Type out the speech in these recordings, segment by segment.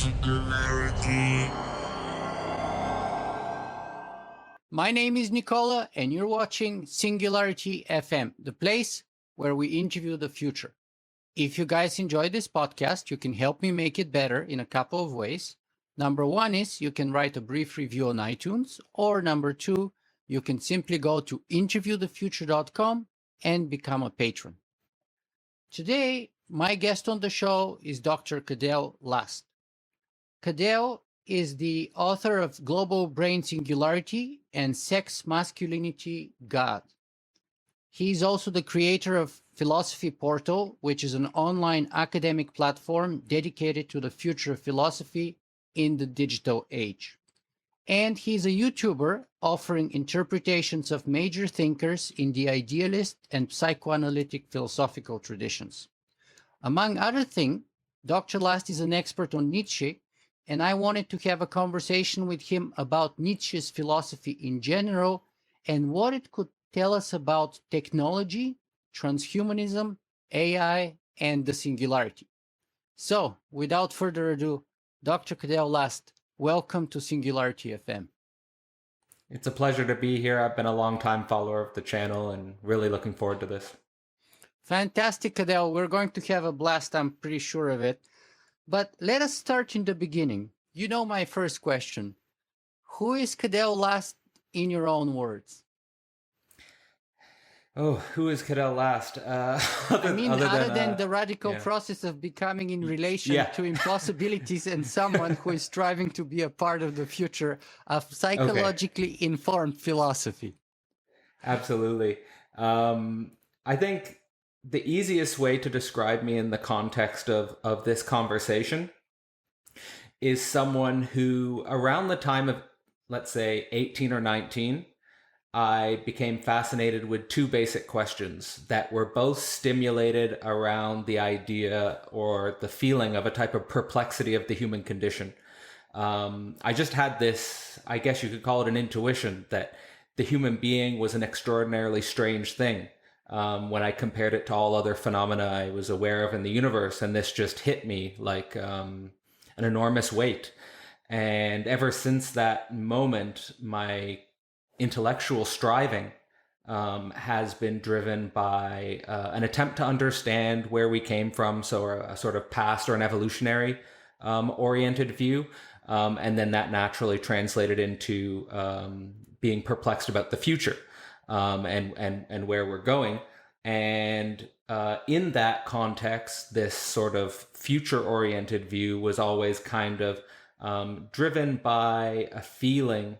Singularity. My name is Nicola, and you're watching Singularity FM, the place where we interview the future. If you guys enjoy this podcast, you can help me make it better in a couple of ways. Number one is you can write a brief review on iTunes, or number two, you can simply go to interviewthefuture.com and become a patron. Today, my guest on the show is Dr. Cadell Last. Cadell is the author of Global Brain Singularity and Sex, Masculinity, God. He's also the creator of Philosophy Portal, which is an online academic platform dedicated to the future of philosophy in the digital age. And he's a YouTuber offering interpretations of major thinkers in the idealist and psychoanalytic philosophical traditions. Among other things, Dr. Last is an expert on Nietzsche, and I wanted to have a conversation with him about Nietzsche's philosophy in general and what it could tell us about technology, transhumanism, AI, and the singularity. So, without further ado, Dr. Cadell Last, welcome to Singularity FM. It's a pleasure to be here. I've been a long-time follower of the channel and really looking forward to this. Fantastic, Cadell. We're going to have a blast, I'm pretty sure of it. But let us start in the beginning. You know my first question. Who is Cadell Last in your own words? Oh, who is Cadell Last? Other than the radical process of becoming in relation to impossibilities and someone who is striving to be a part of the future of psychologically informed philosophy. Absolutely. I think the easiest way to describe me in the context of this conversation is someone who, around the time of, let's say, 18 or 19, I became fascinated with two basic questions that were both stimulated around the idea or the feeling of a type of perplexity of the human condition. I just had this, I guess you could call it an intuition, that the human being was an extraordinarily strange thing. When I compared it to all other phenomena I was aware of in the universe, and this just hit me like an enormous weight. And ever since that moment, my intellectual striving has been driven by an attempt to understand where we came from, so a sort of past or an evolutionary oriented view, and then that naturally translated into being perplexed about the future and where we're going. And in that context, this sort of future-oriented view was always kind of driven by a feeling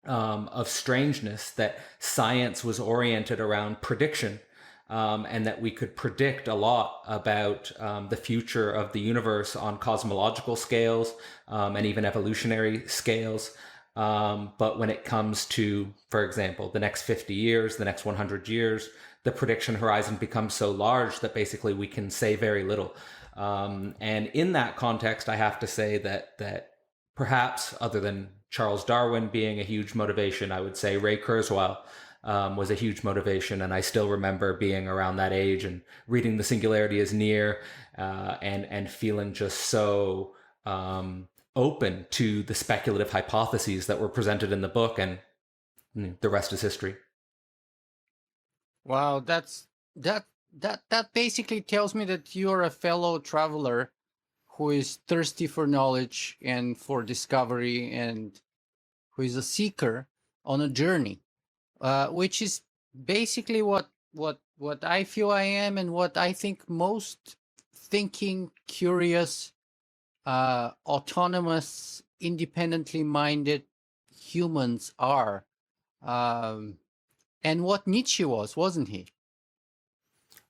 of strangeness, that science was oriented around prediction, and that we could predict a lot about the future of the universe on cosmological scales and even evolutionary scales. But when it comes to, for example, the next 50 years, the next 100 years, the prediction horizon becomes so large that basically we can say very little. And in that context, I have to say that perhaps, other than Charles Darwin being a huge motivation, I would say Ray Kurzweil was a huge motivation. And I still remember being around that age and reading The Singularity is Near and feeling just so open to the speculative hypotheses that were presented in the book, and the rest is history. Wow, that basically tells me that you're a fellow traveler who is thirsty for knowledge and for discovery, and who is a seeker on a journey, which is basically what I feel I am, and what I think most thinking, curious, autonomous, independently minded humans are, and what Nietzsche was, wasn't he?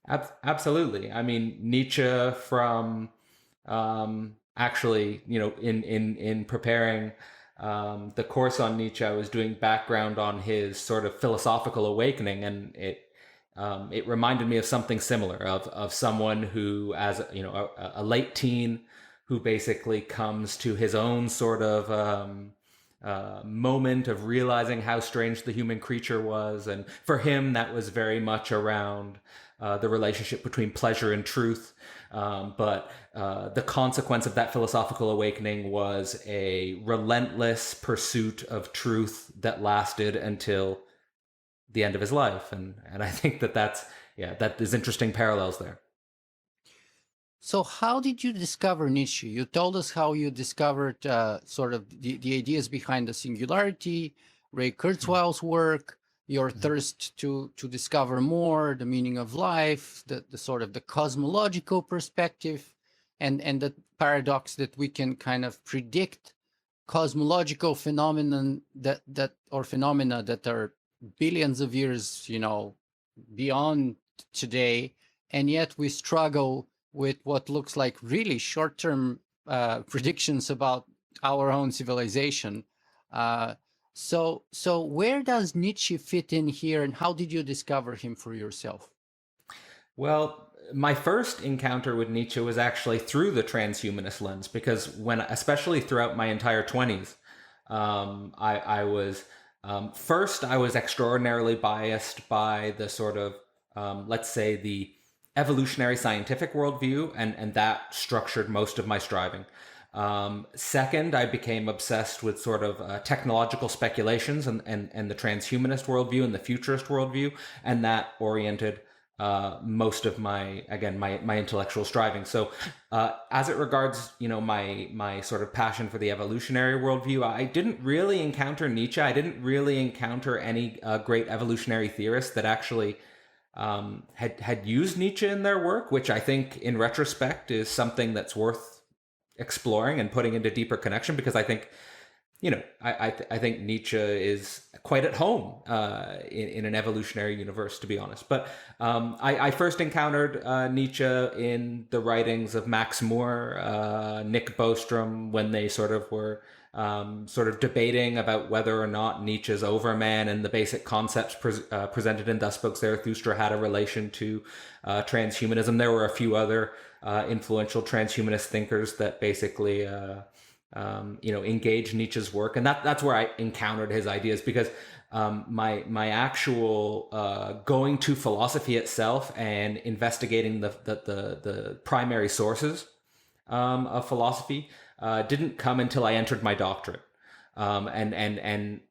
Absolutely. I mean, Nietzsche, from actually, in preparing the course on Nietzsche, I was doing background on his sort of philosophical awakening, and it reminded me of something similar, of someone who, as a late teen, who basically comes to his own sort of moment of realizing how strange the human creature was. And for him, that was very much around the relationship between pleasure and truth. But the consequence of that philosophical awakening was a relentless pursuit of truth that lasted until the end of his life. And I think that is interesting parallels there. So how did you discover Nietzsche? You told us how you discovered sort of the ideas behind the singularity, Ray Kurzweil's work, your thirst to discover more, the meaning of life, the sort of the cosmological perspective, and the paradox that we can kind of predict cosmological phenomenon or phenomena that are billions of years, beyond today, and yet we struggle with what looks like really short-term predictions about our own civilization. So where does Nietzsche fit in here, and how did you discover him for yourself? Well, my first encounter with Nietzsche was actually through the transhumanist lens, because especially throughout my entire 20s, I was first, I was extraordinarily biased by the sort of, let's say, the evolutionary scientific worldview, and that structured most of my striving. Second, I became obsessed with sort of technological speculations and the transhumanist worldview and the futurist worldview, and that oriented most of my intellectual striving. So as it regards, my sort of passion for the evolutionary worldview, I didn't really encounter Nietzsche. I didn't really encounter any great evolutionary theorists that actually had used Nietzsche in their work, which I think in retrospect is something that's worth exploring and putting into deeper connection, because I think, I think Nietzsche is quite at home in an evolutionary universe, to be honest. But I first encountered Nietzsche in the writings of Max Moore, Nick Bostrom, when they sort of were debating about whether or not Nietzsche's Overman and the basic concepts presented in Thus Spoke Zarathustra had a relation to transhumanism. There were a few other influential transhumanist thinkers that basically engaged Nietzsche's work, and that's where I encountered his ideas, because my actual going to philosophy itself and investigating the primary sources of philosophy didn't come until I entered my doctorate. And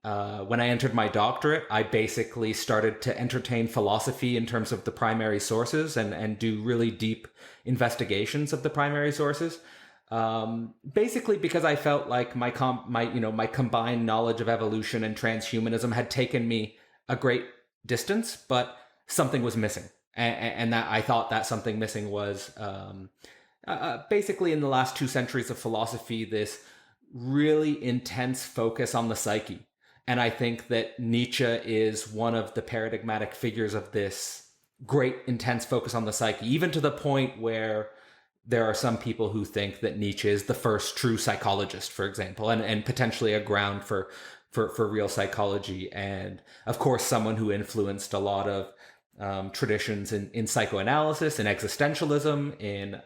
when I entered my doctorate, I basically started to entertain philosophy in terms of the primary sources and do really deep investigations of the primary sources. Basically because I felt like my combined knowledge of evolution and transhumanism had taken me a great distance, but something was missing. And that I thought that something missing was basically in the last 2 centuries of philosophy, this really intense focus on the psyche. And I think that Nietzsche is one of the paradigmatic figures of this great intense focus on the psyche, even to the point where there are some people who think that Nietzsche is the first true psychologist, for example, and potentially a ground for real psychology. And of course, someone who influenced a lot of traditions in psychoanalysis, in existentialism, in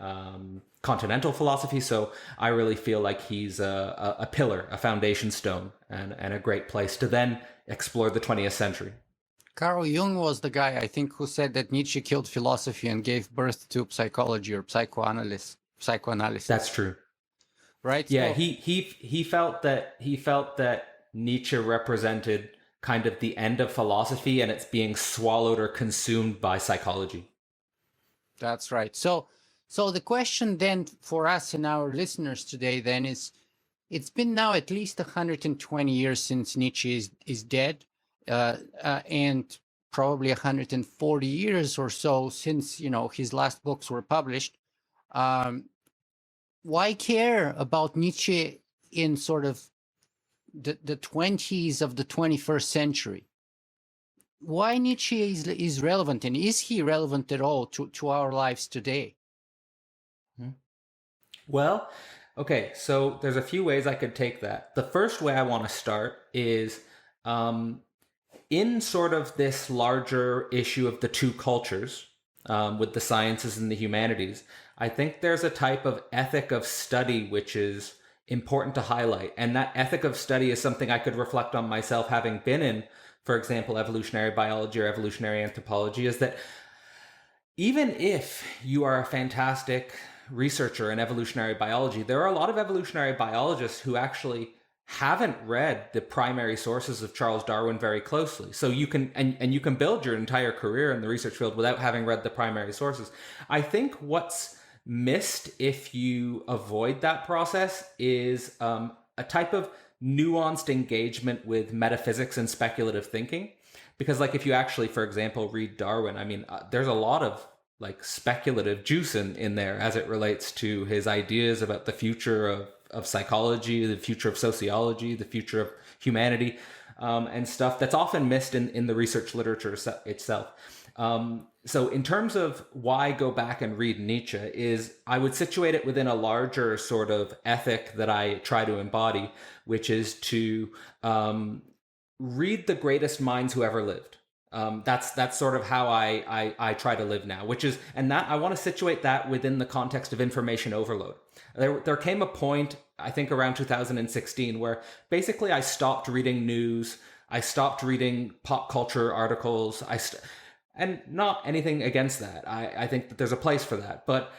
continental philosophy. So I really feel like he's a pillar, a foundation stone, and a great place to then explore the 20th century. Carl Jung was the guy, I think, who said that Nietzsche killed philosophy and gave birth to psychology or psychoanalysis. That's true. Right? Yeah, so, he felt that Nietzsche represented kind of the end of philosophy, and it's being swallowed or consumed by psychology. That's right. So the question then for us and our listeners today then is, it's been now at least 120 years since Nietzsche is dead, and probably 140 years or so since, his last books were published. Why care about Nietzsche in sort of the 20s of the 21st century? Why Nietzsche is relevant, and is he relevant at all to our lives today? Well, okay, so there's a few ways I could take that. The first way I want to start is in sort of this larger issue of the two cultures, with the sciences and the humanities, I think there's a type of ethic of study which is important to highlight. And that ethic of study is something I could reflect on myself, having been in, for example, evolutionary biology or evolutionary anthropology, is that even if you are a fantastic researcher in evolutionary biology, there are a lot of evolutionary biologists who actually haven't read the primary sources of Charles Darwin very closely. So you can and you can build your entire career in the research field without having read the primary sources. I think what's missed if you avoid that process is a type of nuanced engagement with metaphysics and speculative thinking. Because like if you actually, for example, read Darwin, I mean, there's a lot of like speculative juice in there as it relates to his ideas about the future of psychology, the future of sociology, the future of humanity, and stuff that's often missed in the research literature itself. So in terms of why go back and read Nietzsche is I would situate it within a larger sort of ethic that I try to embody, which is to read the greatest minds who ever lived. That's sort of how I try to live now, which is, and that I want to situate that within the context of information overload. There came a point, I think around 2016, where basically I stopped reading news, I stopped reading pop culture articles, and not anything against that. I think that there's a place for that, but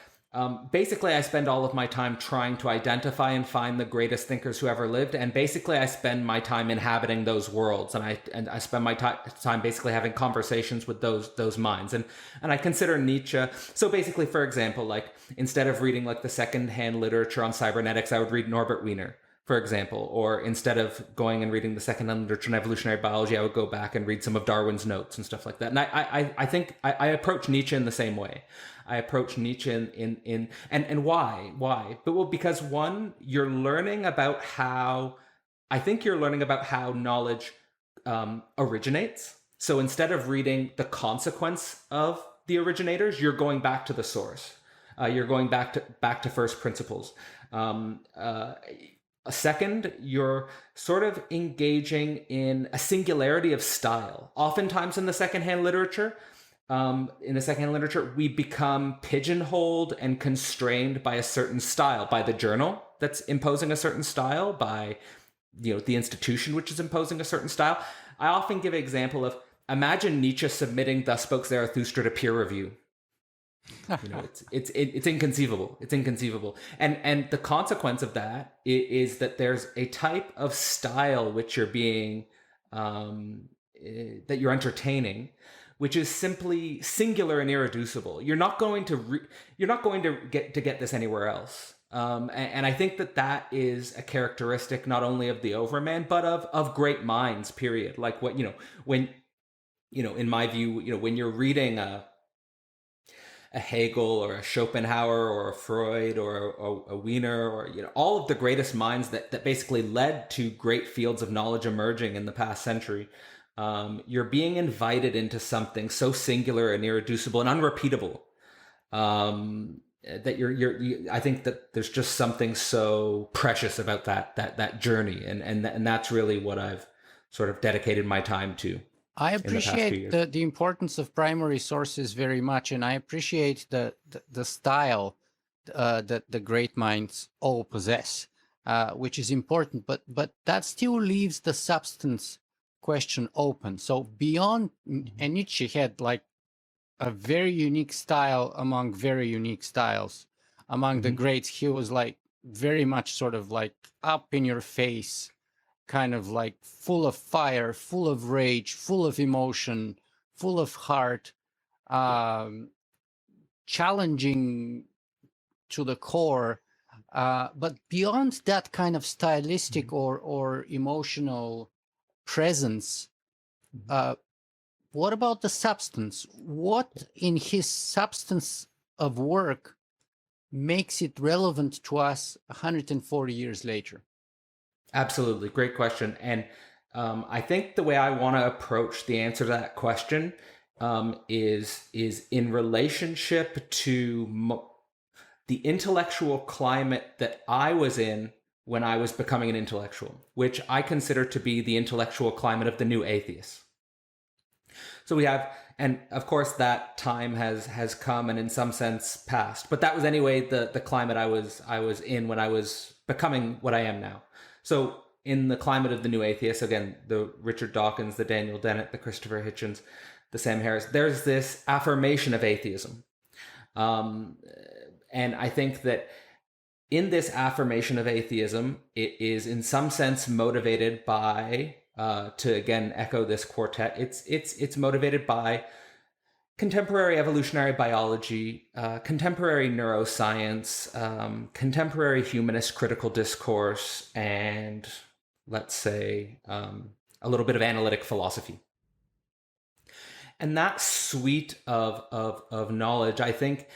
basically, I spend all of my time trying to identify and find the greatest thinkers who ever lived, and basically, I spend my time inhabiting those worlds, and I spend my time basically having conversations with those minds, and I consider Nietzsche. So basically, for example, like instead of reading like the secondhand literature on cybernetics, I would read Norbert Wiener, for example, or instead of going and reading the secondhand literature on evolutionary biology, I would go back and read some of Darwin's notes and stuff like that. And I think I approach Nietzsche in the same way. I approach Nietzsche and why? But well, because one, you're learning about how knowledge originates. So instead of reading the consequence of the originators, you're going back to the source. You're going back to first principles. Second, you're sort of engaging in a singularity of style. Oftentimes in the secondhand literature, we become pigeonholed and constrained by a certain style, by the journal that's imposing a certain style, by the institution which is imposing a certain style. I often give an example of imagine Nietzsche submitting Thus Spoke Zarathustra to peer review. It's inconceivable. It's inconceivable. And the consequence of that is that there's a type of style which you're being that you're entertaining, which is simply singular and irreducible. You're not going to get this anywhere else. And I think that is a characteristic not only of the Overman but of great minds. Period. Like when in my view, when you're reading a Hegel or a Schopenhauer or a Freud or a Wiener or all of the greatest minds that basically led to great fields of knowledge emerging in the past century, you're being invited into something so singular and irreducible and unrepeatable that I think that there's just something so precious about that journey, and that's really what I've sort of dedicated my time to. I appreciate the importance of primary sources very much, and I appreciate the style that the great minds all possess, which is important. But that still leaves the substance question open. So beyond, and Nietzsche had like a very unique style among very unique styles. Among the greats, he was like very much sort of like up in your face, kind of like full of fire, full of rage, full of emotion, full of heart, challenging to the core. But beyond that kind of stylistic or emotional presence, what about the substance? What in his substance of work makes it relevant to us 140 years later? Absolutely. Great question. And I think the way I want to approach the answer to that question is in relationship to the intellectual climate that I was in when I was becoming an intellectual, which I consider to be the intellectual climate of the new atheists. So we have, and of course that time has come and in some sense passed, but that was anyway the climate I was in when I was becoming what I am now. So in the climate of the new atheists, again, the Richard Dawkins, the Daniel Dennett, the Christopher Hitchens, the Sam Harris. There's this affirmation of atheism. And I think that in this affirmation of atheism, it is in some sense motivated by, to again echo this quartet, it's motivated by contemporary evolutionary biology, contemporary neuroscience, contemporary humanist critical discourse, and let's say a little bit of analytic philosophy. And that suite of knowledge, I think,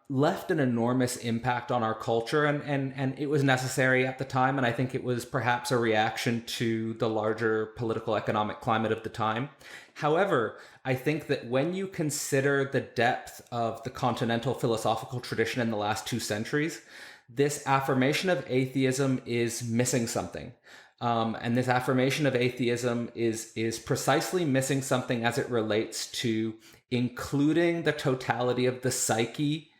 left an enormous impact on our culture, and it was necessary at the time. And I think it was perhaps a reaction to the larger political economic climate of the time. However, I think that when you consider the depth of the continental philosophical tradition in the last 2 centuries, this affirmation of atheism is missing something. And this affirmation of atheism is precisely missing something as it relates to including the totality of the psyche,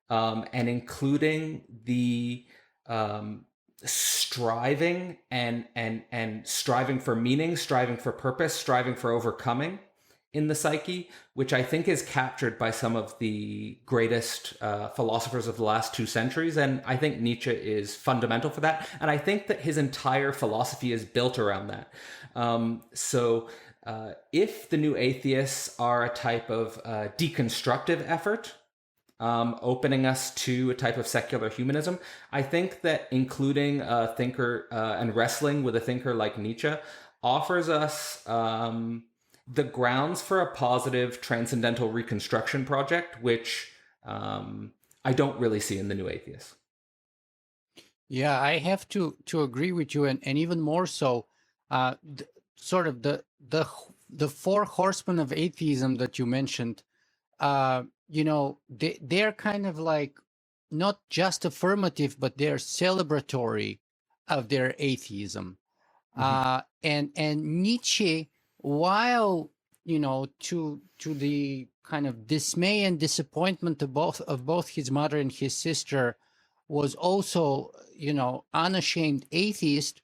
and including the striving and striving for meaning, striving for purpose, striving for overcoming in the psyche, which I think is captured by some of the greatest philosophers of the last 2 centuries. And I think Nietzsche is fundamental for that. And I think that his entire philosophy is built around that. So if the new atheists are a type of deconstructive effort, opening us to a type of secular humanism, I think that including a thinker and wrestling with a thinker like Nietzsche offers us the grounds for a positive transcendental reconstruction project, which I don't really see in the new atheists. Yeah, I have to agree with you, and even more so, sort of the 4 horsemen of atheism that you mentioned. They're kind of like not just affirmative, but they're celebratory of their atheism. And Nietzsche, while to the kind of dismay and disappointment of both his mother and his sister, was also unashamed atheist.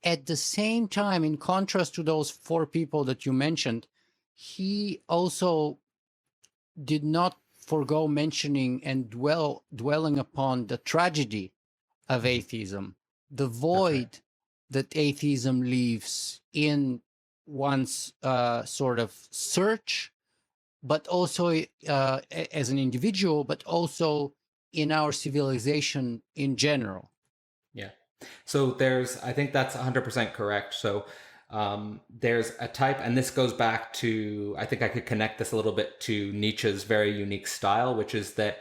At the same time, in contrast to those 4 people that you mentioned, he also did not forgo mentioning and dwelling upon the tragedy of atheism, the void that atheism leaves in one's sort of search, but also as an individual, but also in our civilization in general. Yeah. So I think that's 100% correct. So there's a type, and this goes back to, I think I could connect this a little bit to Nietzsche's very unique style, which is that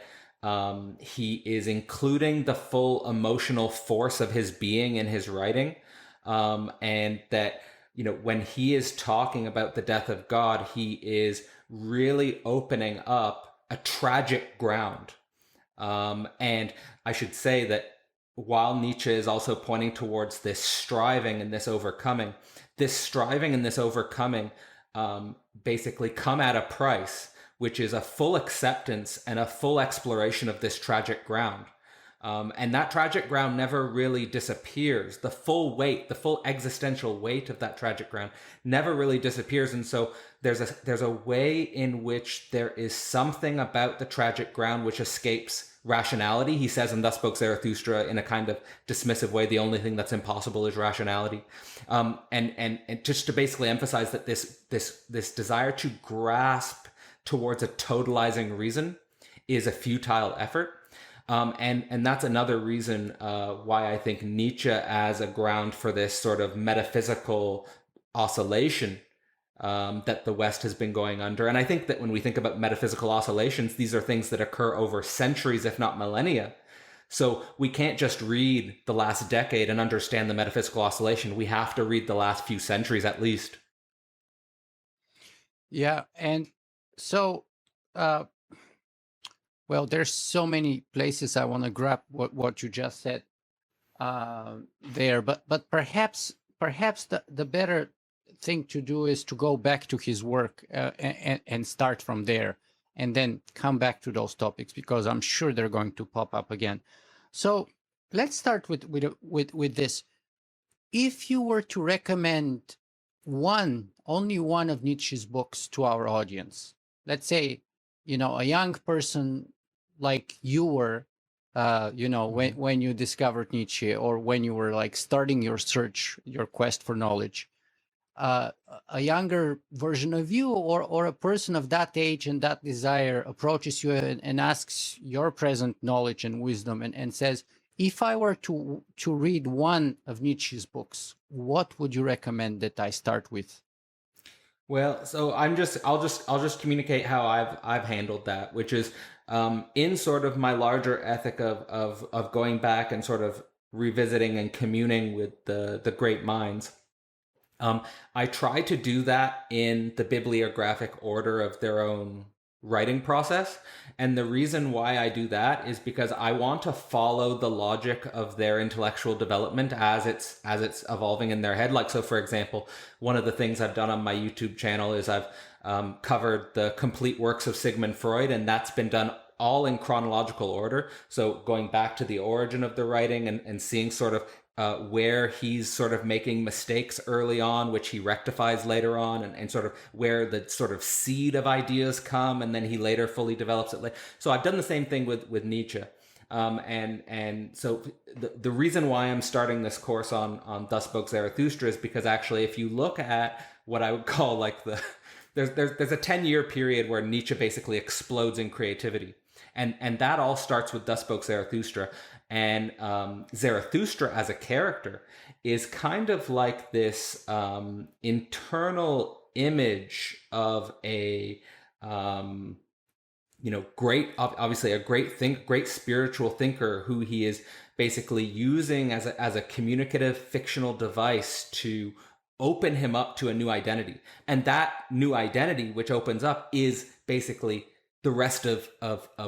he is including the full emotional force of his being in his writing. And that, when he is talking about the death of God, he is really opening up a tragic ground. And I should say that while Nietzsche is also pointing towards this striving and this overcoming, basically come at a price, which is a full acceptance and a full exploration of this tragic ground. And that tragic ground never really disappears. The full existential weight of that tragic ground never really disappears. And so there's a way in which there is something about the tragic ground which escapes rationality. He says, and thus spoke Zarathustra, in a kind of dismissive way, the only thing that's impossible is rationality. And just to basically emphasize that this desire to grasp towards a totalizing reason is a futile effort. And that's another reason why I think Nietzsche as a ground for this sort of metaphysical oscillation that the West has been going under. And I think that when we think about metaphysical oscillations, these are things that occur over centuries, if not millennia. So we can't just read the last decade and understand the metaphysical oscillation. We have to read the last few centuries at least. Yeah. And so, well, there's so many places I want to grab what you just said there, but perhaps the better thing to do is to go back to his work and start from there, and then come back to those topics, because I'm sure they're going to pop up again. So let's start with this. If you were to recommend one only one of Nietzsche's books to our audience, let's say, a young person like you were, when you discovered Nietzsche, or when you were like starting your search, your quest for knowledge, uh, a younger version of you, or a person of that age and that desire approaches you and asks your present knowledge and wisdom, and says, if I were to read one of Nietzsche's books, what would you recommend that I start with? Well, so I'll just communicate how I've handled that, which is in sort of my larger ethic of going back and sort of revisiting and communing with the great minds. I try to do that in the bibliographic order of their own writing process. And the reason why I do that is because I want to follow the logic of their intellectual development as it's evolving in their head. Like, so for example, one of the things I've done on my YouTube channel is I've covered the complete works of Sigmund Freud, and that's been done all in chronological order. So going back to the origin of the writing and seeing sort of where he's sort of making mistakes early on, which he rectifies later on, and sort of where the sort of seed of ideas come, and then he later fully develops it. So I've done the same thing with Nietzsche. And so the reason why I'm starting this course on Thus Spoke Zarathustra is because actually, if you look at what I would call like there's a 10-year period where Nietzsche basically explodes in creativity. And that all starts with Thus Spoke Zarathustra. And Zarathustra as a character is kind of like this internal image of a, obviously a great spiritual thinker who he is basically using as a communicative fictional device to open him up to a new identity. And that new identity, which opens up, is basically the rest of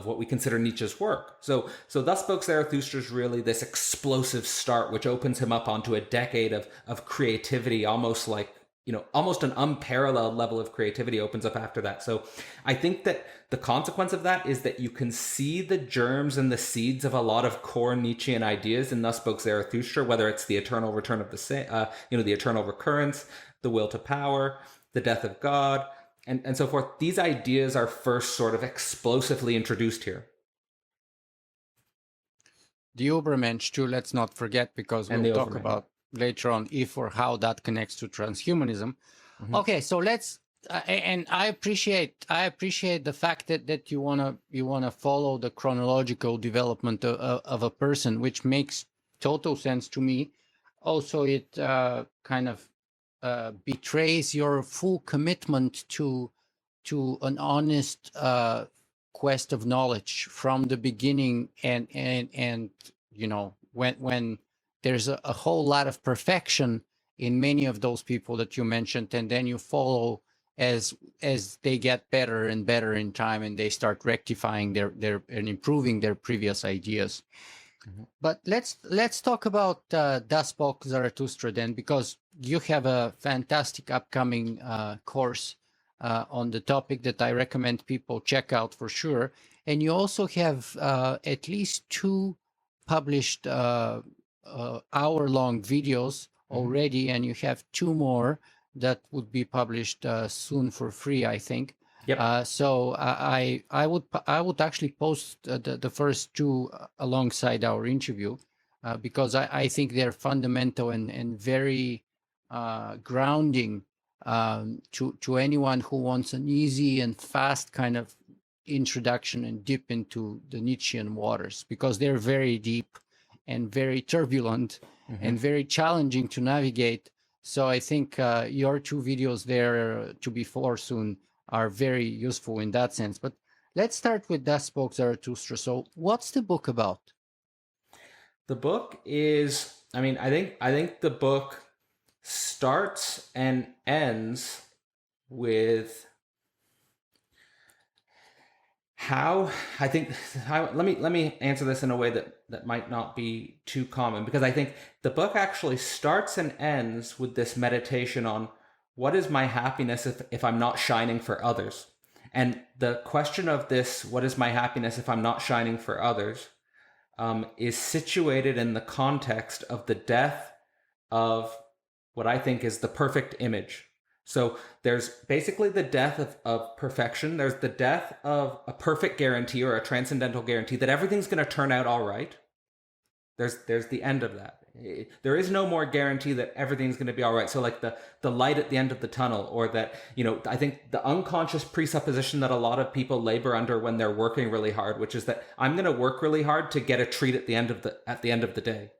what we consider Nietzsche's work. So Thus Spoke Zarathustra is really this explosive start, which opens him up onto a decade of creativity, almost like, almost an unparalleled level of creativity opens up after that. So I think that the consequence of that is that you can see the germs and the seeds of a lot of core Nietzschean ideas in Thus Spoke Zarathustra, whether it's the eternal return of the eternal recurrence, the will to power, the death of God, and so forth. These ideas are first sort of explosively introduced here. The Übermensch too, let's not forget, because we'll talk about later on if or how that connects to transhumanism. Mm-hmm. Okay, so let's and I appreciate the fact that you wanna follow the chronological development of a person, which makes total sense to me. Also, it kind of betrays your full commitment to an honest quest of knowledge from the beginning, and when there's a whole lot of perfection in many of those people that you mentioned, and then you follow as they get better and better in time, and they start rectifying their and improving their previous ideas. Mm-hmm. But let's talk about Thus Spoke Zarathustra then, because you have a fantastic upcoming course on the topic that I recommend people check out for sure. And you also have at least 2 published hour-long videos already, and you have 2 more that would be published soon for free, I think. Yep. So I would actually post the first 2 alongside our interview because I think they're fundamental and very grounding to anyone who wants an easy and fast kind of introduction and dip into the Nietzschean waters, because they're very deep and very turbulent and very challenging to navigate. So I think your 2 videos there to be for soon are very useful in that sense. But let's start with Thus Spoke Zarathustra. So what's the book about? The book is, I think the book starts and ends with let me answer this in a way that might not be too common, because I think the book actually starts and ends with this meditation on what is my happiness if I'm not shining for others. And the question of this, what is my happiness if I'm not shining for others, is situated in the context of the death of what I think is the perfect image. So there's basically the death of perfection. There's the death of a perfect guarantee or a transcendental guarantee that everything's going to turn out all right. There's the end of that. There is no more guarantee that everything's going to be all right. So like the light at the end of the tunnel, or that, I think the unconscious presupposition that a lot of people labor under when they're working really hard, which is that I'm going to work really hard to get a treat at the end of the day.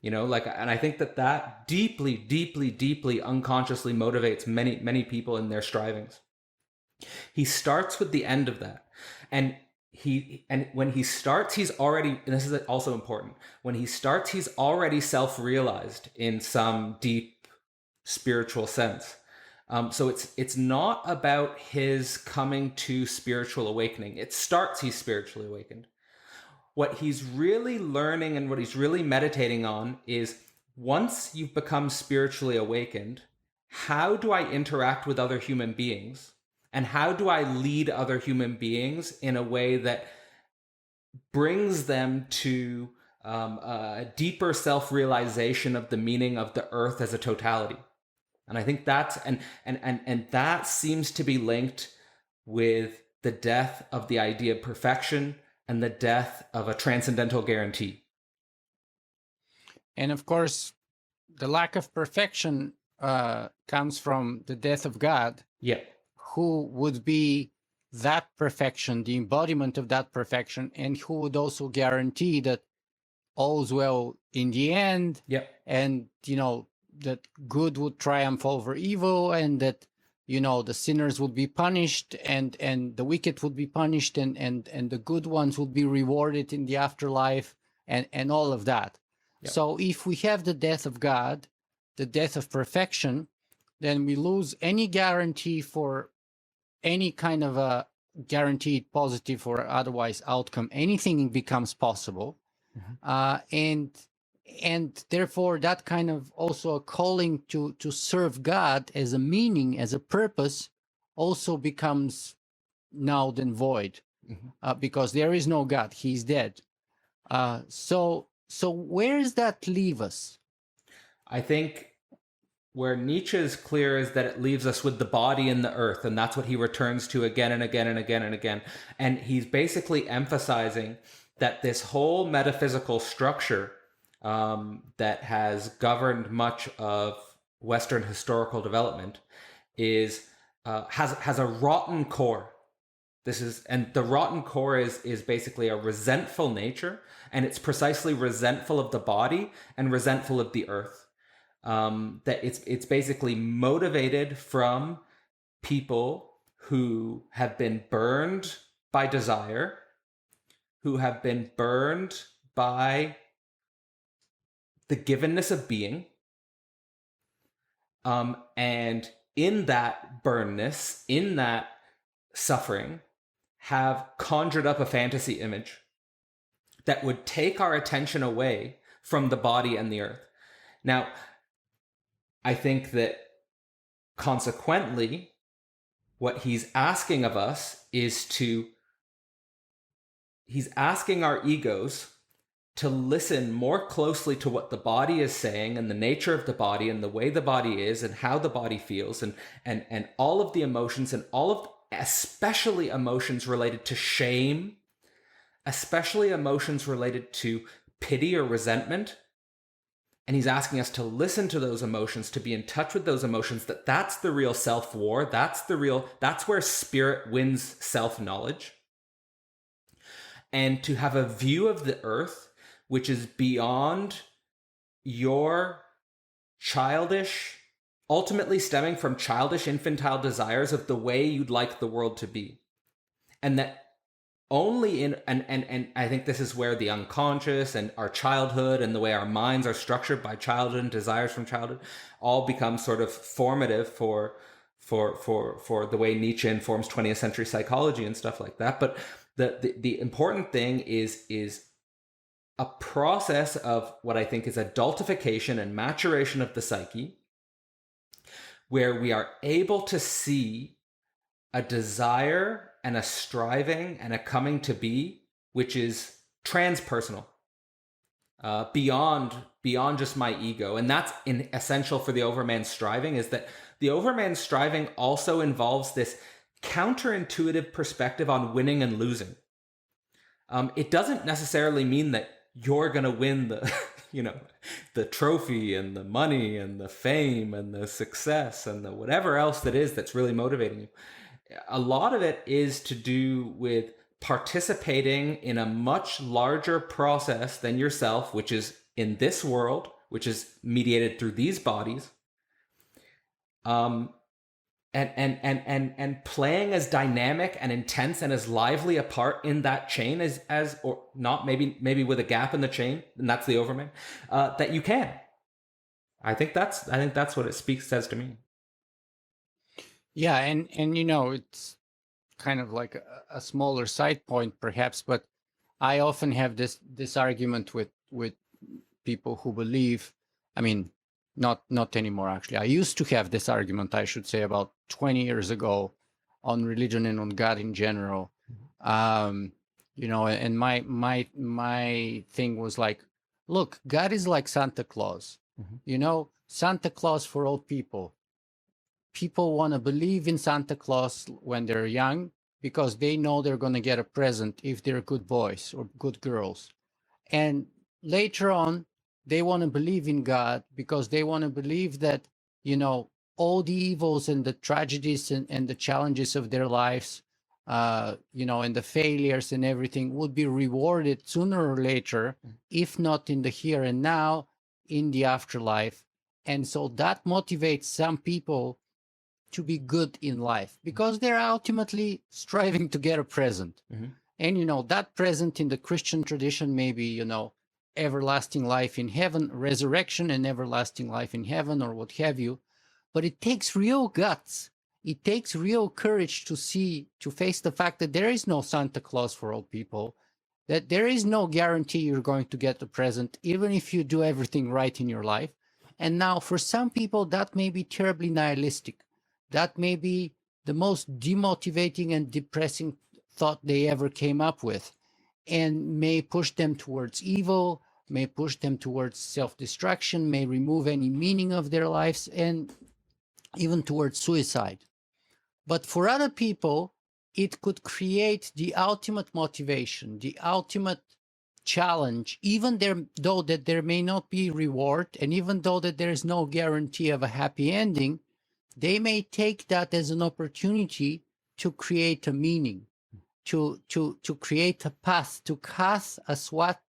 And I think that deeply, deeply, deeply unconsciously motivates many, many people in their strivings. He starts with the end of that. And when he starts, he's already, and this is also important, when he starts, he's already self-realized in some deep spiritual sense. So it's not about his coming to spiritual awakening. It starts, he's spiritually awakened. What he's really learning and what he's really meditating on is, once you've become spiritually awakened, how do I interact with other human beings? And how do I lead other human beings in a way that brings them to a deeper self-realization of the meaning of the earth as a totality? And I think that's, and that seems to be linked with the death of the idea of perfection and the death of a transcendental guarantee. And of course, the lack of perfection comes from the death of God. Yeah. Who would be that perfection, the embodiment of that perfection, and who would also guarantee that all's well in the end. Yep. And, that good would triumph over evil, and that, the sinners would be punished, and the wicked would be punished, and the good ones would be rewarded in the afterlife, and all of that. Yep. So if we have the death of God, the death of perfection, then we lose any guarantee for any kind of a guaranteed positive or otherwise outcome. Anything becomes possible. Mm-hmm. And therefore that kind of also a calling to serve God as a meaning, as a purpose, also becomes null and void. Mm-hmm. Because there is no God, he's dead. So where does that leave us? I think where Nietzsche is clear is that it leaves us with the body and the earth, and that's what he returns to again and again and again and again. And he's basically emphasizing that this whole metaphysical structure that has governed much of Western historical development is has a rotten core. And the rotten core is basically a resentful nature, and it's precisely resentful of the body and resentful of the earth. That it's basically motivated from people who have been burned by desire, who have been burned by the givenness of being, and in that burnness, in that suffering, have conjured up a fantasy image that would take our attention away from the body and the earth. Now, I think that consequently, what he's asking of us is he's asking our egos to listen more closely to what the body is saying, and the nature of the body, and the way the body is, and how the body feels, and all of the emotions, and especially emotions related to shame, especially emotions related to pity or resentment. And he's asking us to listen to those emotions, to be in touch with those emotions, that's the real self-war. That's where spirit wins self-knowledge. And to have a view of the earth which is beyond your childish, ultimately stemming from childish infantile desires of the way you'd like the world to be. And that only in, and I think this is where the unconscious and our childhood and the way our minds are structured by childhood and desires from childhood all become sort of formative for the way Nietzsche informs 20th century psychology and stuff like that. But the important thing is a process of what I think is adultification and maturation of the psyche, where we are able to see a desire and a striving and a coming to be, which is transpersonal, beyond beyond just my ego. And that's essential for the overman striving, is that the overman striving also involves this counterintuitive perspective on winning and losing. It doesn't necessarily mean that you're going to win the, the trophy and the money and the fame and the success and the whatever else that is that's really motivating you. A lot of it is to do with participating in a much larger process than yourself, which is in this world, which is mediated through these bodies. And playing as dynamic and intense and as lively a part in that chain as or not, maybe with a gap in the chain, and that's the overman, that you can. I think that's what it says to me. Yeah, and it's kind of like a smaller side point perhaps, but I often have this argument with people who believe, I mean, not anymore actually. I used to have this argument, I should say, about 20 years ago on religion and on God in general. And my thing was like, look, God is like Santa Claus. Santa Claus for all people. People want to believe in Santa Claus when they're young because they know they're going to get a present if they're good boys or good girls. And later on, they want to believe in God because they want to believe that, all the evils and the tragedies and the challenges of their lives, and the failures and everything would be rewarded sooner or later, if not in the here and now, in the afterlife. And so that motivates some people to be good in life because they're ultimately striving to get a present. And, that present in the Christian tradition, maybe, everlasting life in heaven, resurrection and everlasting life in heaven, or what have you. But it takes real guts. It takes real courage to face the fact that there is no Santa Claus for all people, that there is no guarantee you're going to get the present, even if you do everything right in your life. And now for some people, that may be terribly nihilistic. That may be the most demotivating and depressing thought they ever came up with, and may push them towards evil, may push them towards self-destruction, may remove any meaning of their lives, and even towards suicide. But for other people, it could create the ultimate motivation, the ultimate challenge, even though that there may not be reward, and even though that there is no guarantee of a happy ending, they may take that as an opportunity to create a meaning, to create a path, to cast a swath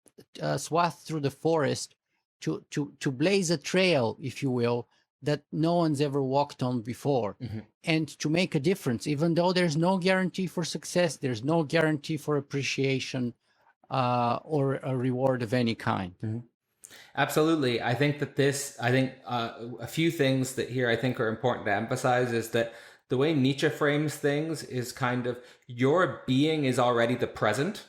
through the forest, to blaze a trail, if you will, that no one's ever walked on before, and to make a difference, even though there's no guarantee for success, there's no guarantee for appreciation or a reward of any kind. Absolutely. I think a few things that here I think are important to emphasize is that the way Nietzsche frames things is kind of your being is already the present.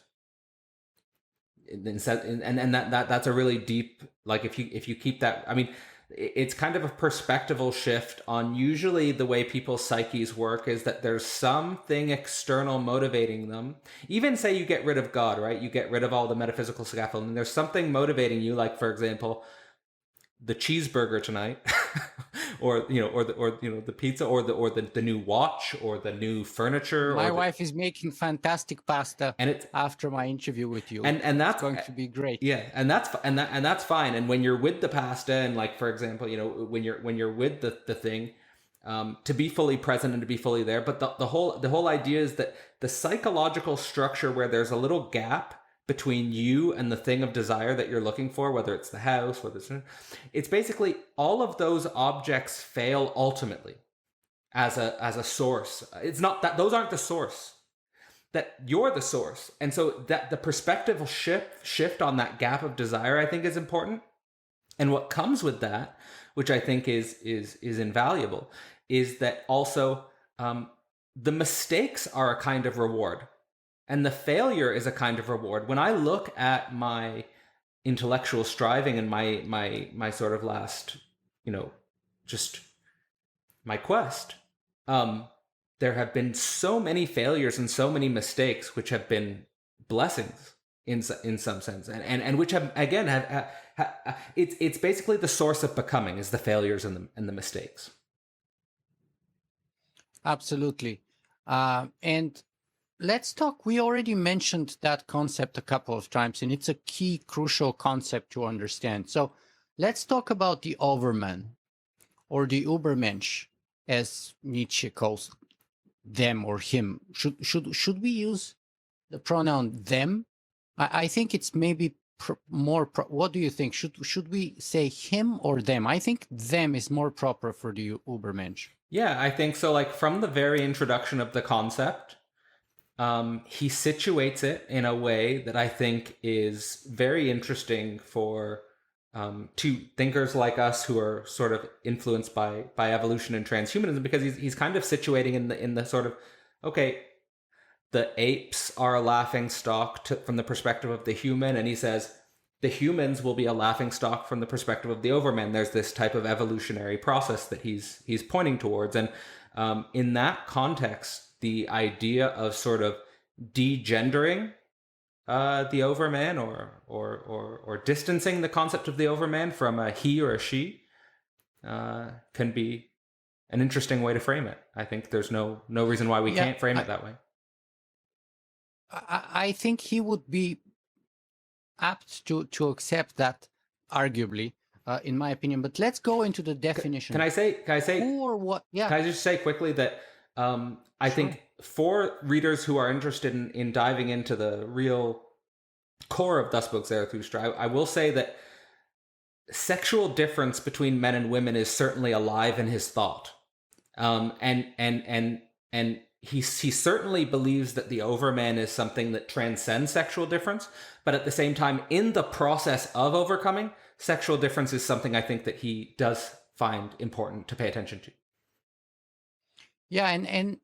And that's a really deep, like if you keep that, I mean, it's kind of a perspectival shift on usually the way people's psyches work is that there's something external motivating them. Even say you get rid of God, right? You get rid of all the metaphysical scaffolding. There's something motivating you, like for example, the cheeseburger tonight, or the pizza, or the new watch, or the new furniture. My wife is making fantastic pasta, and after my interview with you, and that's going to be great. Yeah, and that's fine. And when you're with the pasta, and like for example, when you're with the thing, to be fully present and to be fully there. But the whole idea is that the psychological structure where there's a little gap between you and the thing of desire that you're looking for, whether it's the house, whether it's basically all of those objects fail ultimately as a source. It's not that those aren't the source, that you're the source. And so that the perspective will shift on that gap of desire, I think, is important. And what comes with that, which I think is invaluable, is that also the mistakes are a kind of reward. And the failure is a kind of reward. When I look at my intellectual striving and my sort of last, just my quest, there have been so many failures and so many mistakes, which have been blessings in some sense, and which have again it's basically the source of becoming is the failures and the mistakes. Absolutely. And let's talk. We already mentioned that concept a couple of times, and it's a key, crucial concept to understand. So let's talk about the Overman or the Übermensch, as Nietzsche calls them or him. Should we use the pronoun them? I think it's maybe what do you think? Should we say him or them? I think them is more proper for the Übermensch. Yeah, I think so. Like from the very introduction of the concept, he situates it in a way that I think is very interesting for to thinkers like us who are sort of influenced by evolution and transhumanism, because he's kind of situating in the sort of, okay, the apes are a laughing stock from the perspective of the human, and he says the humans will be a laughing stock from the perspective of the Overman. There's this type of evolutionary process that he's pointing towards, and in that context, the idea of sort of degendering the Overman or distancing the concept of the Overman from a he or a she can be an interesting way to frame it. I think there's no reason why we can't frame it that way. I think he would be apt to accept that, arguably, in my opinion. But let's go into the definition. Can I say who or what? Yeah. Can I just say quickly that I think for readers who are interested in diving into the real core of Das Buch Zarathustra, I will say that sexual difference between men and women is certainly alive in his thought, and he certainly believes that the Overman is something that transcends sexual difference, but at the same time, in the process of overcoming, sexual difference is something I think that he does find important to pay attention to. Yeah, and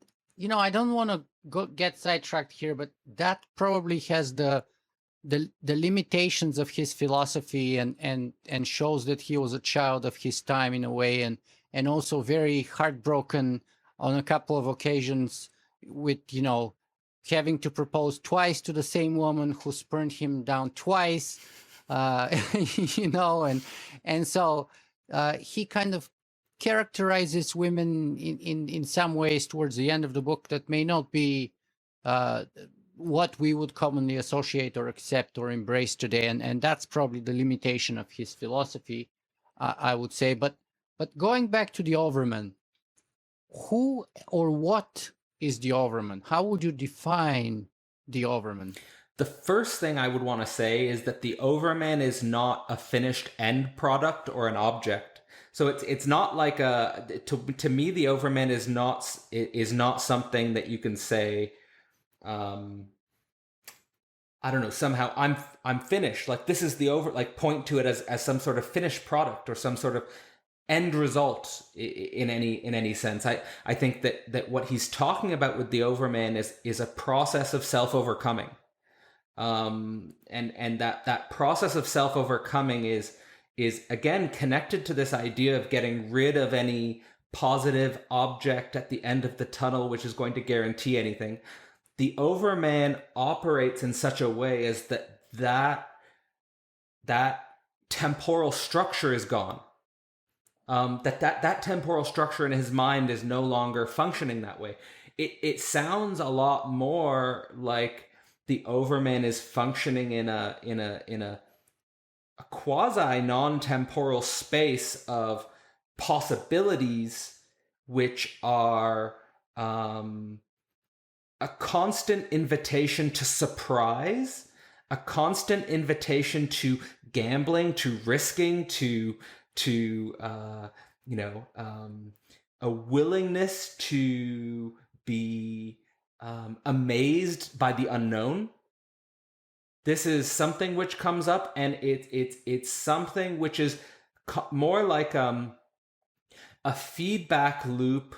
I don't want to get sidetracked here, but that probably has the limitations of his philosophy and shows that he was a child of his time in a way, and also very heartbroken on a couple of occasions with, having to propose twice to the same woman who spurned him down twice, and so he kind of characterizes women in some ways towards the end of the book that may not be what we would commonly associate or accept or embrace today, and that's probably the limitation of his philosophy, I would say. But going back to the Overman, who or what is the Overman? How would you define the Overman? The first thing I would want to say is that the Overman is not a finished end product or an object. So it's not like to me the Overman is not something that you can say, I don't know, somehow I'm finished, like this is the point to it as some sort of finished product or some sort of end result in any sense. I think that what he's talking about with the Overman is a process of self-overcoming. And that process of self-overcoming is again connected to this idea of getting rid of any positive object at the end of the tunnel, which is going to guarantee anything. The Overman operates in such a way as that temporal structure is gone. That temporal structure in his mind is no longer functioning that way. It sounds a lot more like the Overman is functioning in a quasi non-temporal space of possibilities, which are a constant invitation to surprise, a constant invitation to gambling, to risking, to a willingness to be amazed by the unknown. This is something which comes up, and it's something which is more like a feedback loop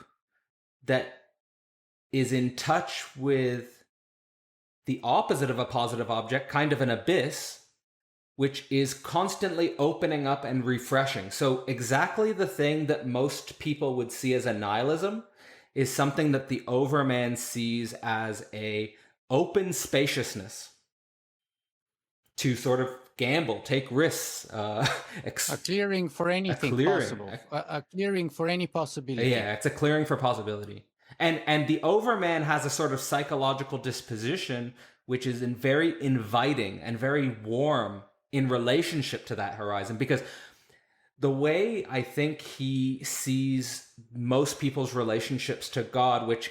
that is in touch with the opposite of a positive object, kind of an abyss, which is constantly opening up and refreshing. So exactly the thing that most people would see as a nihilism is something that the Overman sees as a open spaciousness. to sort of gamble, take risks, A clearing for anything possible. A clearing for any possibility. Yeah, it's a clearing for possibility. And the overman has a sort of psychological disposition which is very inviting and very warm in relationship to that horizon, because the way I think he sees most people's relationships to God, which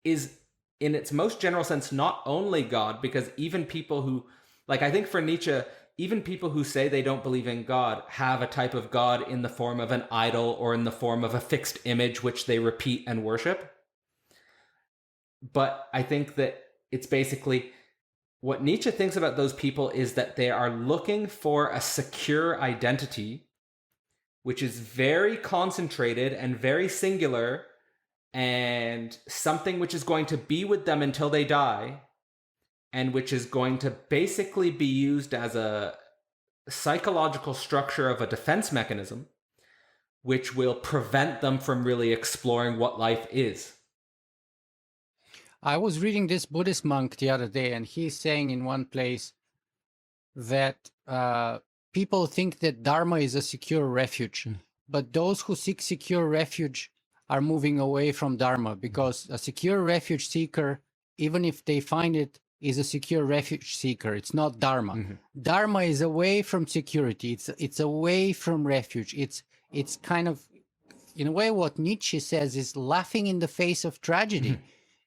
is in its most general sense not only God, because even people who, like, I think for Nietzsche, even people who say they don't believe in God have a type of God in the form of an idol or in the form of a fixed image which they repeat and worship. But I think that it's basically what Nietzsche thinks about those people is that they are looking for a secure identity, which is very concentrated and very singular, and something which is going to be with them until they die, and which is going to basically be used as a psychological structure of a defense mechanism, which will prevent them from really exploring what life is. I was reading this Buddhist monk the other day, and he's saying in one place that people think that Dharma is a secure refuge, but those who seek secure refuge are moving away from Dharma, because a secure refuge seeker, even if they find it, is a secure refuge seeker. It's not Dharma. Dharma is away from security. It's away from refuge. It's kind of, in a way, what Nietzsche says is laughing in the face of tragedy,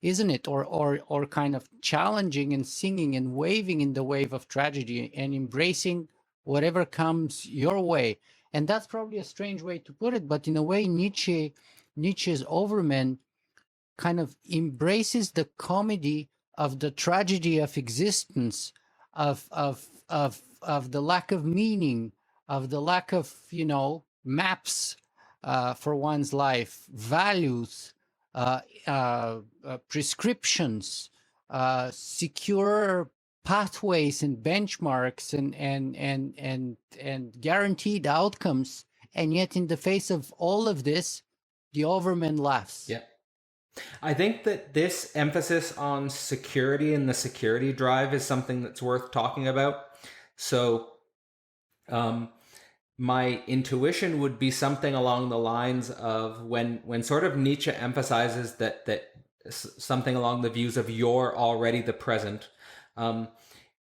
isn't it? Or kind of challenging and singing and waving in the wave of tragedy and embracing whatever comes your way. And that's probably a strange way to put it, but in a way, Nietzsche's Overman kind of embraces the comedy of the tragedy of existence, of the lack of meaning, of the lack of, maps for one's life, values, prescriptions, secure pathways and benchmarks and guaranteed outcomes. And yet in the face of all of this, the Overman laughs. Yeah. I think that this emphasis on security and the security drive is something that's worth talking about. So, my intuition would be something along the lines of when sort of Nietzsche emphasizes that something along the views of you're already the present.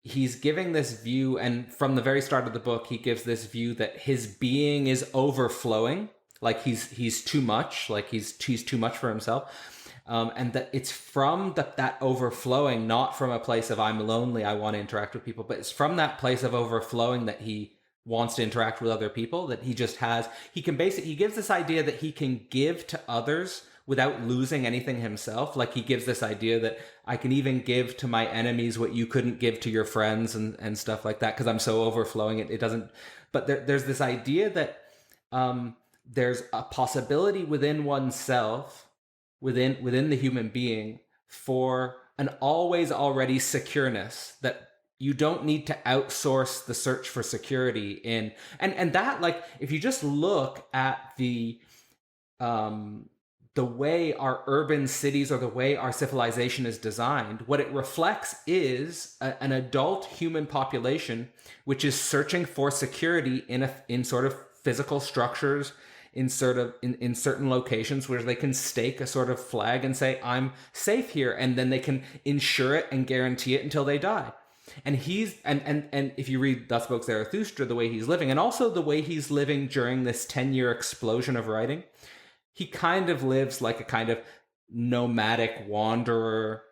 He's giving this view, and from the very start of the book, he gives this view that his being is overflowing, like he's too much, like he's too much for himself. And that it's from that overflowing, not from a place of I'm lonely, I want to interact with people, but it's from that place of overflowing that he wants to interact with other people, that he gives this idea that he can give to others without losing anything himself. Like he gives this idea that I can even give to my enemies what you couldn't give to your friends and stuff like that, because I'm so overflowing. It doesn't, but there's this idea that there's a possibility within oneself, within the human being, for an always already secureness, that you don't need to outsource the search for security in, and that, like, if you just look at the way our urban cities or the way our civilization is designed, what it reflects is an adult human population which is searching for security in sort of physical structures, in certain locations where they can stake a sort of flag and say, I'm safe here, and then they can insure it and guarantee it until they die. And he's and if you read Thus Spoke Zarathustra, the way he's living, and also the way he's living during this 10-year explosion of writing, he kind of lives like a kind of nomadic wanderer.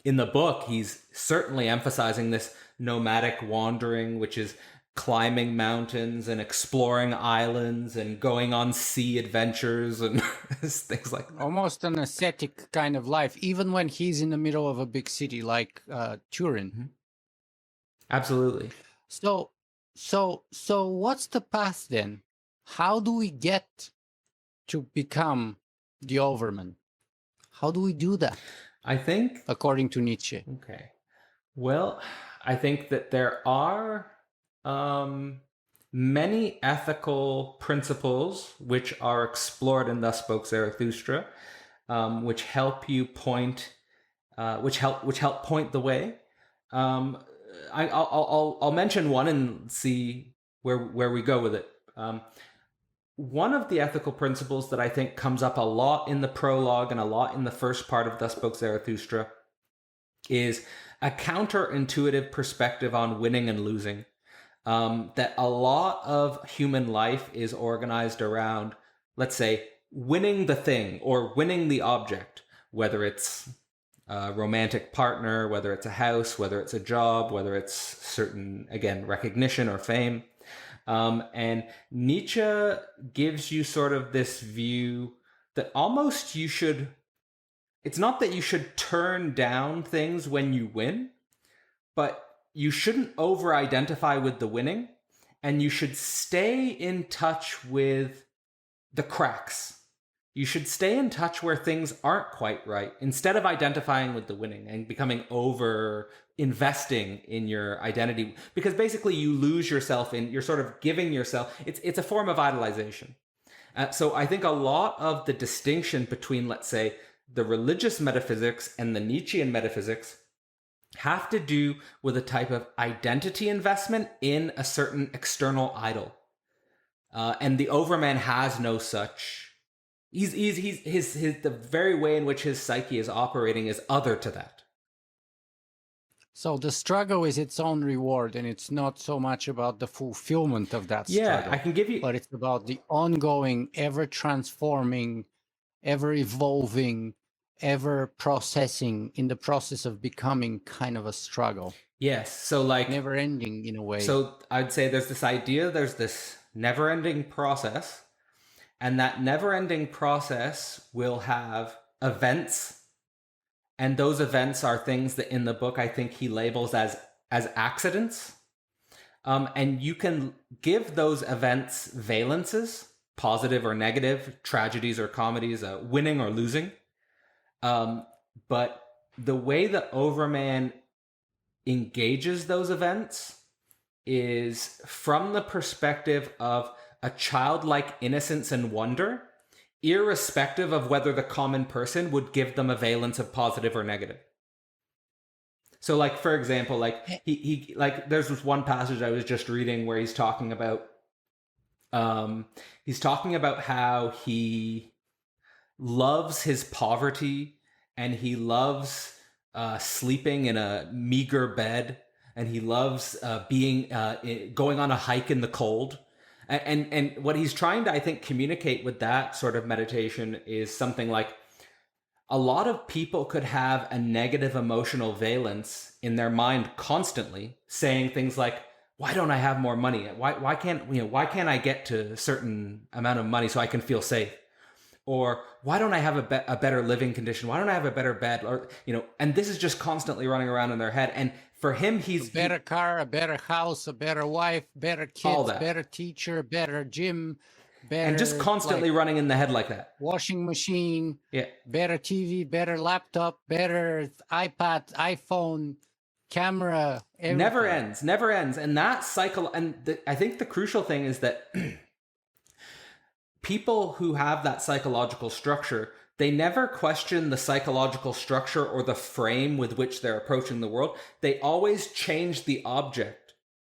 In the book, he's certainly emphasizing this nomadic wandering, which is climbing mountains and exploring islands and going on sea adventures and things like that. Almost an ascetic kind of life, even when he's in the middle of a big city like Turin. Mm-hmm. Absolutely. So what's the path then? How do we get to become the Overman? How do we do that? I think, according to Nietzsche. Okay. Well, I think that there are many ethical principles which are explored in Thus Spoke Zarathustra, which help you point, which help point the way. I'll mention one and see where we go with it. One of the ethical principles that I think comes up a lot in the prologue and a lot in the first part of Thus Spoke Zarathustra is a counterintuitive perspective on winning and losing. That a lot of human life is organized around, let's say, winning the thing or winning the object, whether it's a romantic partner, whether it's a house, whether it's a job, whether it's certain, again, recognition or fame. And Nietzsche gives you sort of this view that almost you should, it's not that you should turn down things when you win, but you shouldn't over-identify with the winning, and you should stay in touch with the cracks. You should stay in touch where things aren't quite right, instead of identifying with the winning and becoming over investing in your identity, because basically you lose yourself in, you're sort of giving yourself, it's a form of idolization. So I think a lot of the distinction between, let's say, the religious metaphysics and the Nietzschean metaphysics have to do with a type of identity investment in a certain external idol. And the Overman has no such. The very way in which his psyche is operating is other to that. So the struggle is its own reward, and it's not so much about the fulfillment of that struggle. Yeah, I can give you... But it's about the ongoing, ever-transforming, ever-evolving, ever-processing, in the process of becoming kind of a struggle. Yes, so like... never-ending in a way. So I'd say there's this idea, there's this never-ending process, and that never-ending process will have events. And those events are things that in the book I think he labels as accidents. And you can give those events valences, positive or negative, tragedies or comedies, winning or losing. But the way that Overman engages those events is from the perspective of a childlike innocence and wonder, irrespective of whether the common person would give them a valence of positive or negative. So like, for example, like he like there's this one passage I was just reading where he's talking about how he loves his poverty and he loves sleeping in a meager bed, and he loves going on a hike in the cold. And what he's trying to, I think, communicate with that sort of meditation is something like a lot of people could have a negative emotional valence in their mind constantly, saying things like, why don't I have more money? Why can't I get to a certain amount of money so I can feel safe? Or why don't I have a better living condition? Why don't I have a better bed? Or, and this is just constantly running around in their head. And for him, he's a better car, a better house, a better wife, better kids, better teacher, better gym, better, and just constantly running in the head like that. Washing machine, yeah, better TV, better laptop, better iPad, iPhone, camera. Everything. Never ends. And that cycle. And I think the crucial thing is that people who have that psychological structure, they never question the psychological structure or the frame with which they're approaching the world. They always change the object.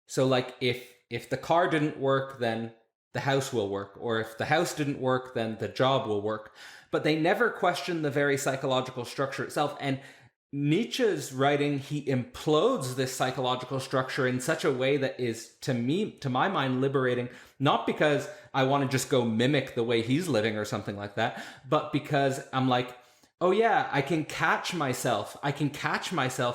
So like if the car didn't work, then the house will work. Or if the house didn't work, then the job will work. But they never question the very psychological structure itself. And Nietzsche's writing, he implodes this psychological structure in such a way that is, to my mind, liberating, not because I want to just go mimic the way he's living or something like that, but because I'm like, oh yeah, I can catch myself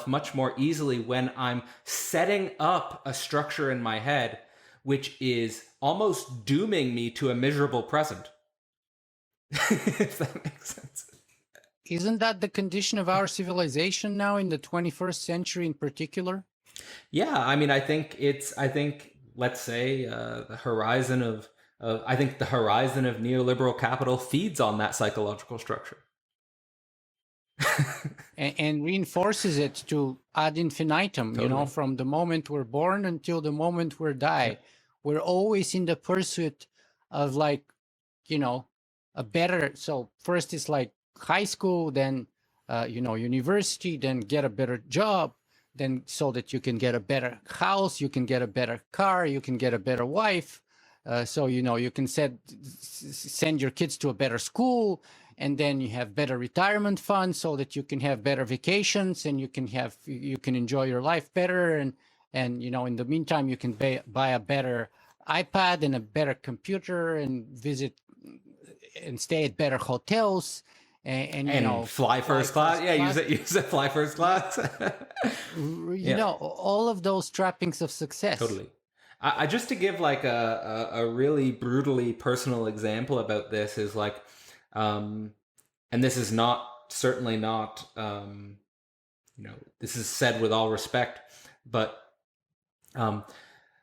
much more easily when I'm setting up a structure in my head which is almost dooming me to a miserable present. If that makes sense. Isn't that the condition of our civilization now in the 21st century in particular? Yeah, I mean, I think let's say the horizon of neoliberal capital feeds on that psychological structure. and reinforces it to ad infinitum, Totally. From the moment we're born until the moment we die. Yeah. We're always in the pursuit of a better, so first it's like high school, then, university, then get a better job, then so that you can get a better house, you can get a better car, you can get a better wife. So, you can send your kids to a better school, and then you have better retirement funds so that you can have better vacations, and you can enjoy your life better. And in the meantime, you can buy a better iPad and a better computer and visit and stay at better hotels and fly first class. Yeah, use it fly first class. All of those trappings of success. Totally. I just to give like a really brutally personal example about this is like, and this is certainly not, this is said with all respect, but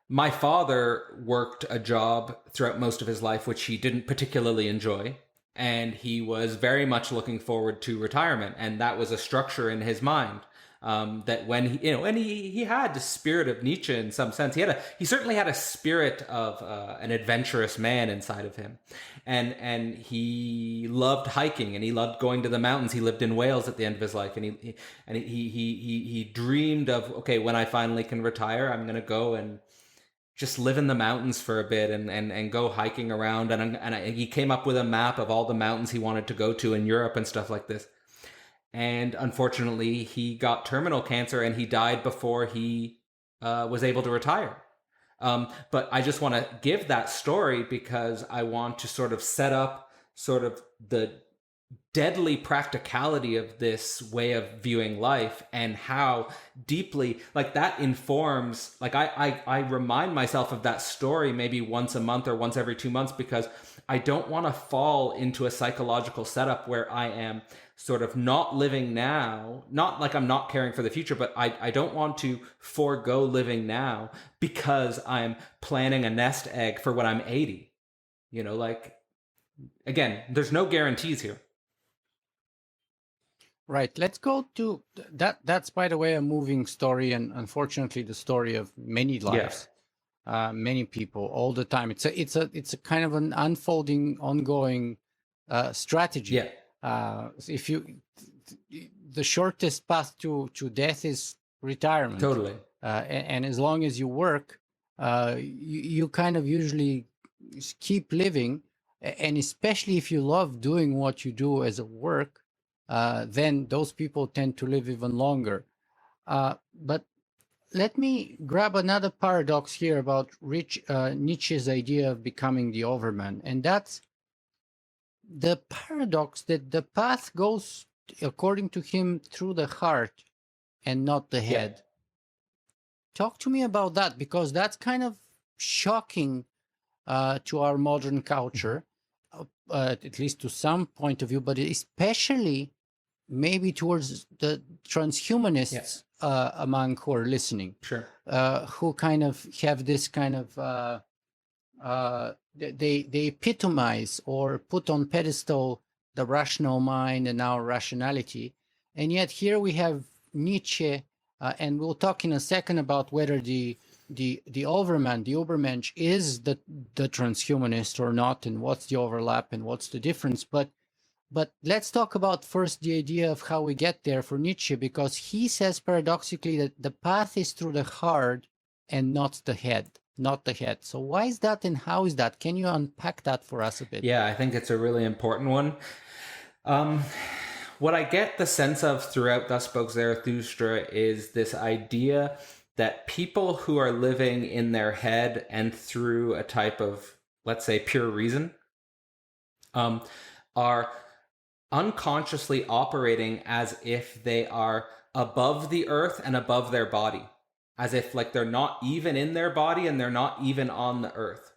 my father worked a job throughout most of his life which he didn't particularly enjoy, and he was very much looking forward to retirement, and that was a structure in his mind. That when he had the spirit of Nietzsche in some sense. He certainly had a spirit of an adventurous man inside of him, and he loved hiking and he loved going to the mountains. He lived in Wales at the end of his life, and he dreamed of, okay, when I finally can retire, I'm going to go and just live in the mountains for a bit and go hiking around. And he came up with a map of all the mountains he wanted to go to in Europe and stuff like this. And unfortunately, he got terminal cancer and he died before he was able to retire. But I just want to give that story because I want to sort of set up sort of the deadly practicality of this way of viewing life and how deeply like that informs, like I remind myself of that story maybe once a month or once every 2 months, because I don't want to fall into a psychological setup where I am sort of not living now, not like I'm not caring for the future, but I don't want to forego living now because I'm planning a nest egg for when I'm 80. Like, again, there's no guarantees here. Right. Let's go to that. That's, by the way, a moving story, and unfortunately, the story of many lives, many people, all the time. It's a kind of an unfolding, ongoing strategy. Yeah. The shortest path to death is retirement. Totally. And as long as you work, you kind of usually keep living, and especially if you love doing what you do as a work. Then those people tend to live even longer. But let me grab another paradox here about Nietzsche's idea of becoming the overman. And that's the paradox that the path goes, according to him, through the heart and not the head. Yeah. Talk to me about that, because that's kind of shocking to our modern culture. At least to some point of view, but especially maybe towards the transhumanists among who are listening. Sure. Who kind of have this kind of, they epitomize or put on pedestal the rational mind and our rationality. And yet here we have Nietzsche, and we'll talk in a second about whether the overman, the Übermensch, is the transhumanist or not, and what's the overlap and what's the difference. But let's talk about first the idea of how we get there for Nietzsche, because he says paradoxically that the path is through the heart and not the head. So why is that, and how is that? Can you unpack that for us a bit? Yeah, I think it's a really important one. What I get the sense of throughout Thus Spoke Zarathustra is this idea that people who are living in their head and through a type of, let's say, pure reason, are unconsciously operating as if they are above the earth and above their body, as if like they're not even in their body and they're not even on the earth.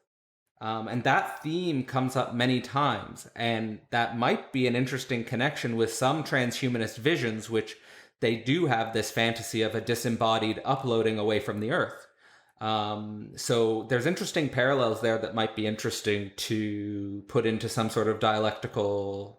And that theme comes up many times, and that might be an interesting connection with some transhumanist visions, which they do have this fantasy of a disembodied uploading away from the earth. So there's interesting parallels there that might be interesting to put into some sort of dialectical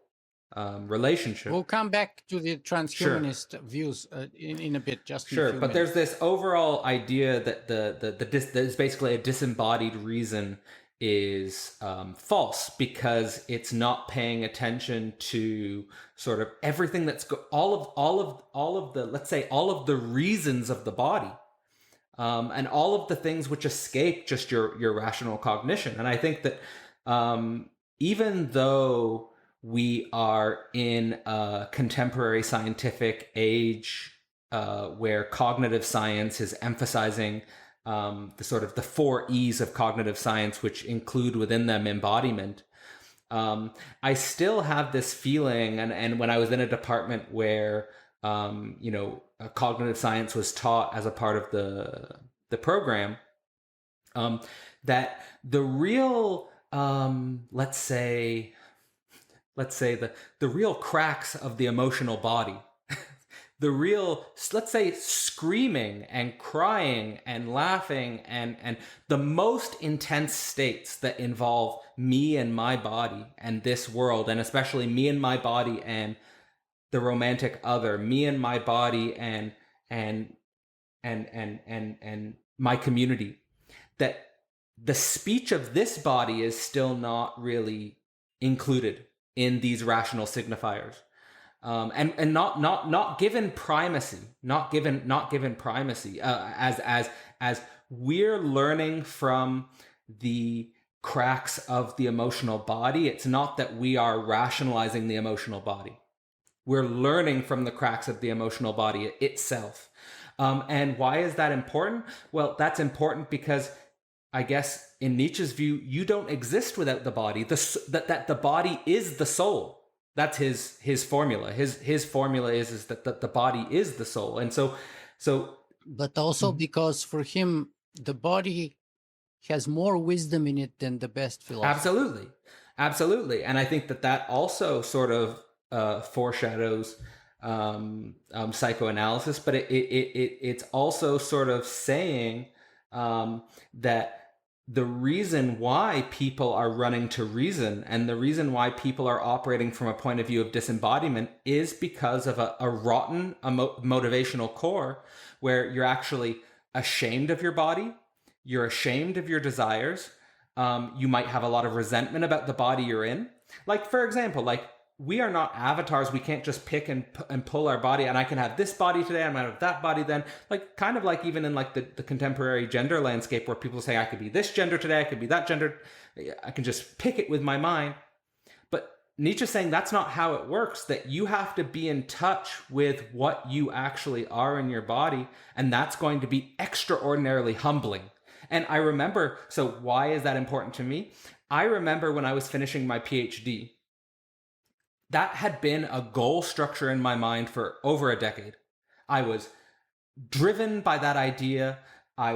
relationship. We'll come back to the transhumanist views in a bit. Just sure, but minutes. There's this overall idea that there's basically a disembodied reason is false, because it's not paying attention to sort of everything that's all of the, let's say, all of the reasons of the body, and all of the things which escape just your rational cognition. And I think that even though we are in a contemporary scientific age where cognitive science is emphasizing the sort of the 4 E's of cognitive science, which include within them embodiment, I still have this feeling, and when I was in a department where cognitive science was taught as a part of the program, that the real let's say the real cracks of the emotional body, the real, let's say, screaming and crying and laughing and the most intense states that involve me and my body and this world, and especially me and my body and the romantic other, me and my body and my community, that the speech of this body is still not really included in these rational signifiers. And not given primacy, as we're learning from the cracks of the emotional body. It's not that we are rationalizing the emotional body. We're learning from the cracks of the emotional body itself. And why is that important? Well, that's important because, I guess, in Nietzsche's view, you don't exist without the body. That the body is the soul. That's his formula. His formula is that the body is the soul. And so. But also because for him, the body has more wisdom in it than the best philosophy. Absolutely. And I think that also sort of foreshadows psychoanalysis, but it's also sort of saying that the reason why people are running to reason and the reason why people are operating from a point of view of disembodiment is because of a rotten motivational core, where you're actually ashamed of your body, you're ashamed of your desires, you might have a lot of resentment about the body you're in. Like, for example, like, we are not avatars. We can't just pick and pull our body, and I can have this body today, I might have that body then. Like, kind of like even in like the contemporary gender landscape, where people say I could be this gender today, I could be that gender. I can just pick it with my mind. But Nietzsche's saying that's not how it works, that you have to be in touch with what you actually are in your body, and that's going to be extraordinarily humbling. And I remember, so why is that important to me? I remember when I was finishing my PhD, that had been a goal structure in my mind for over a decade. I was driven by that idea. I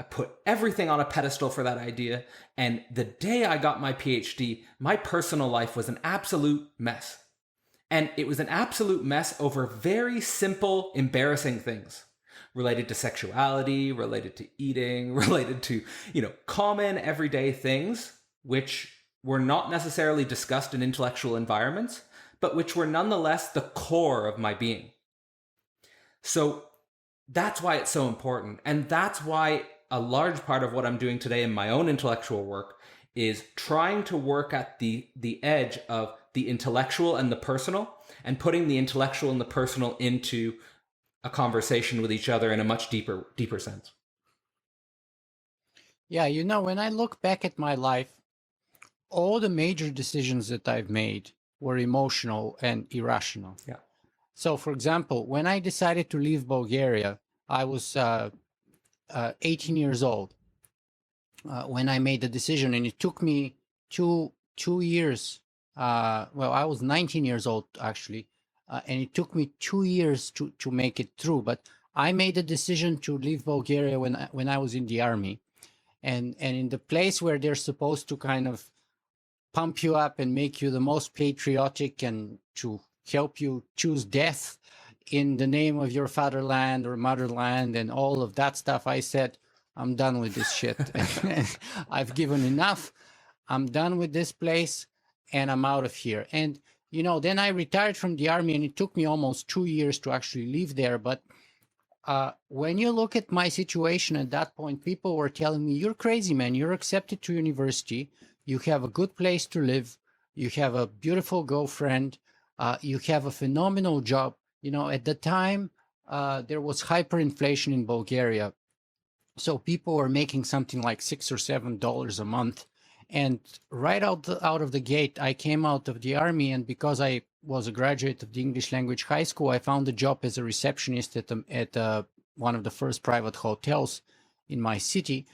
put everything on a pedestal for that idea. And the day I got my PhD, my personal life was an absolute mess. And it was an absolute mess over very simple, embarrassing things related to sexuality, related to eating, related to, common everyday things, which were not necessarily discussed in intellectual environments, but which were nonetheless the core of my being. So that's why it's so important. And that's why a large part of what I'm doing today in my own intellectual work is trying to work at the edge of the intellectual and the personal, and putting the intellectual and the personal into a conversation with each other in a much deeper sense. Yeah, when I look back at my life, all the major decisions that I've made were emotional and irrational. Yeah. So, for example, when I decided to leave Bulgaria, I was 18 years old when I made the decision, and it took me two years. Well, I was 19 years old actually, and it took me 2 years to make it through. But I made a decision to leave Bulgaria when I was in the army, and in the place where they're supposed to kind of pump you up and make you the most patriotic and to help you choose death in the name of your fatherland or motherland and all of that stuff. I said, I'm done with this shit. I've given enough. I'm done with this place and I'm out of here. And, then I retired from the army, and it took me almost 2 years to actually leave there. But when you look at my situation at that point, people were telling me, "You're crazy, man. You're accepted to university. You have a good place to live. You have a beautiful girlfriend. You have a phenomenal job." At the time, there was hyperinflation in Bulgaria, so people were making something like $6 or $7 a month. And right out of the gate, I came out of the army, and because I was a graduate of the English language high school, I found a job as a receptionist at one of the first private hotels in my city.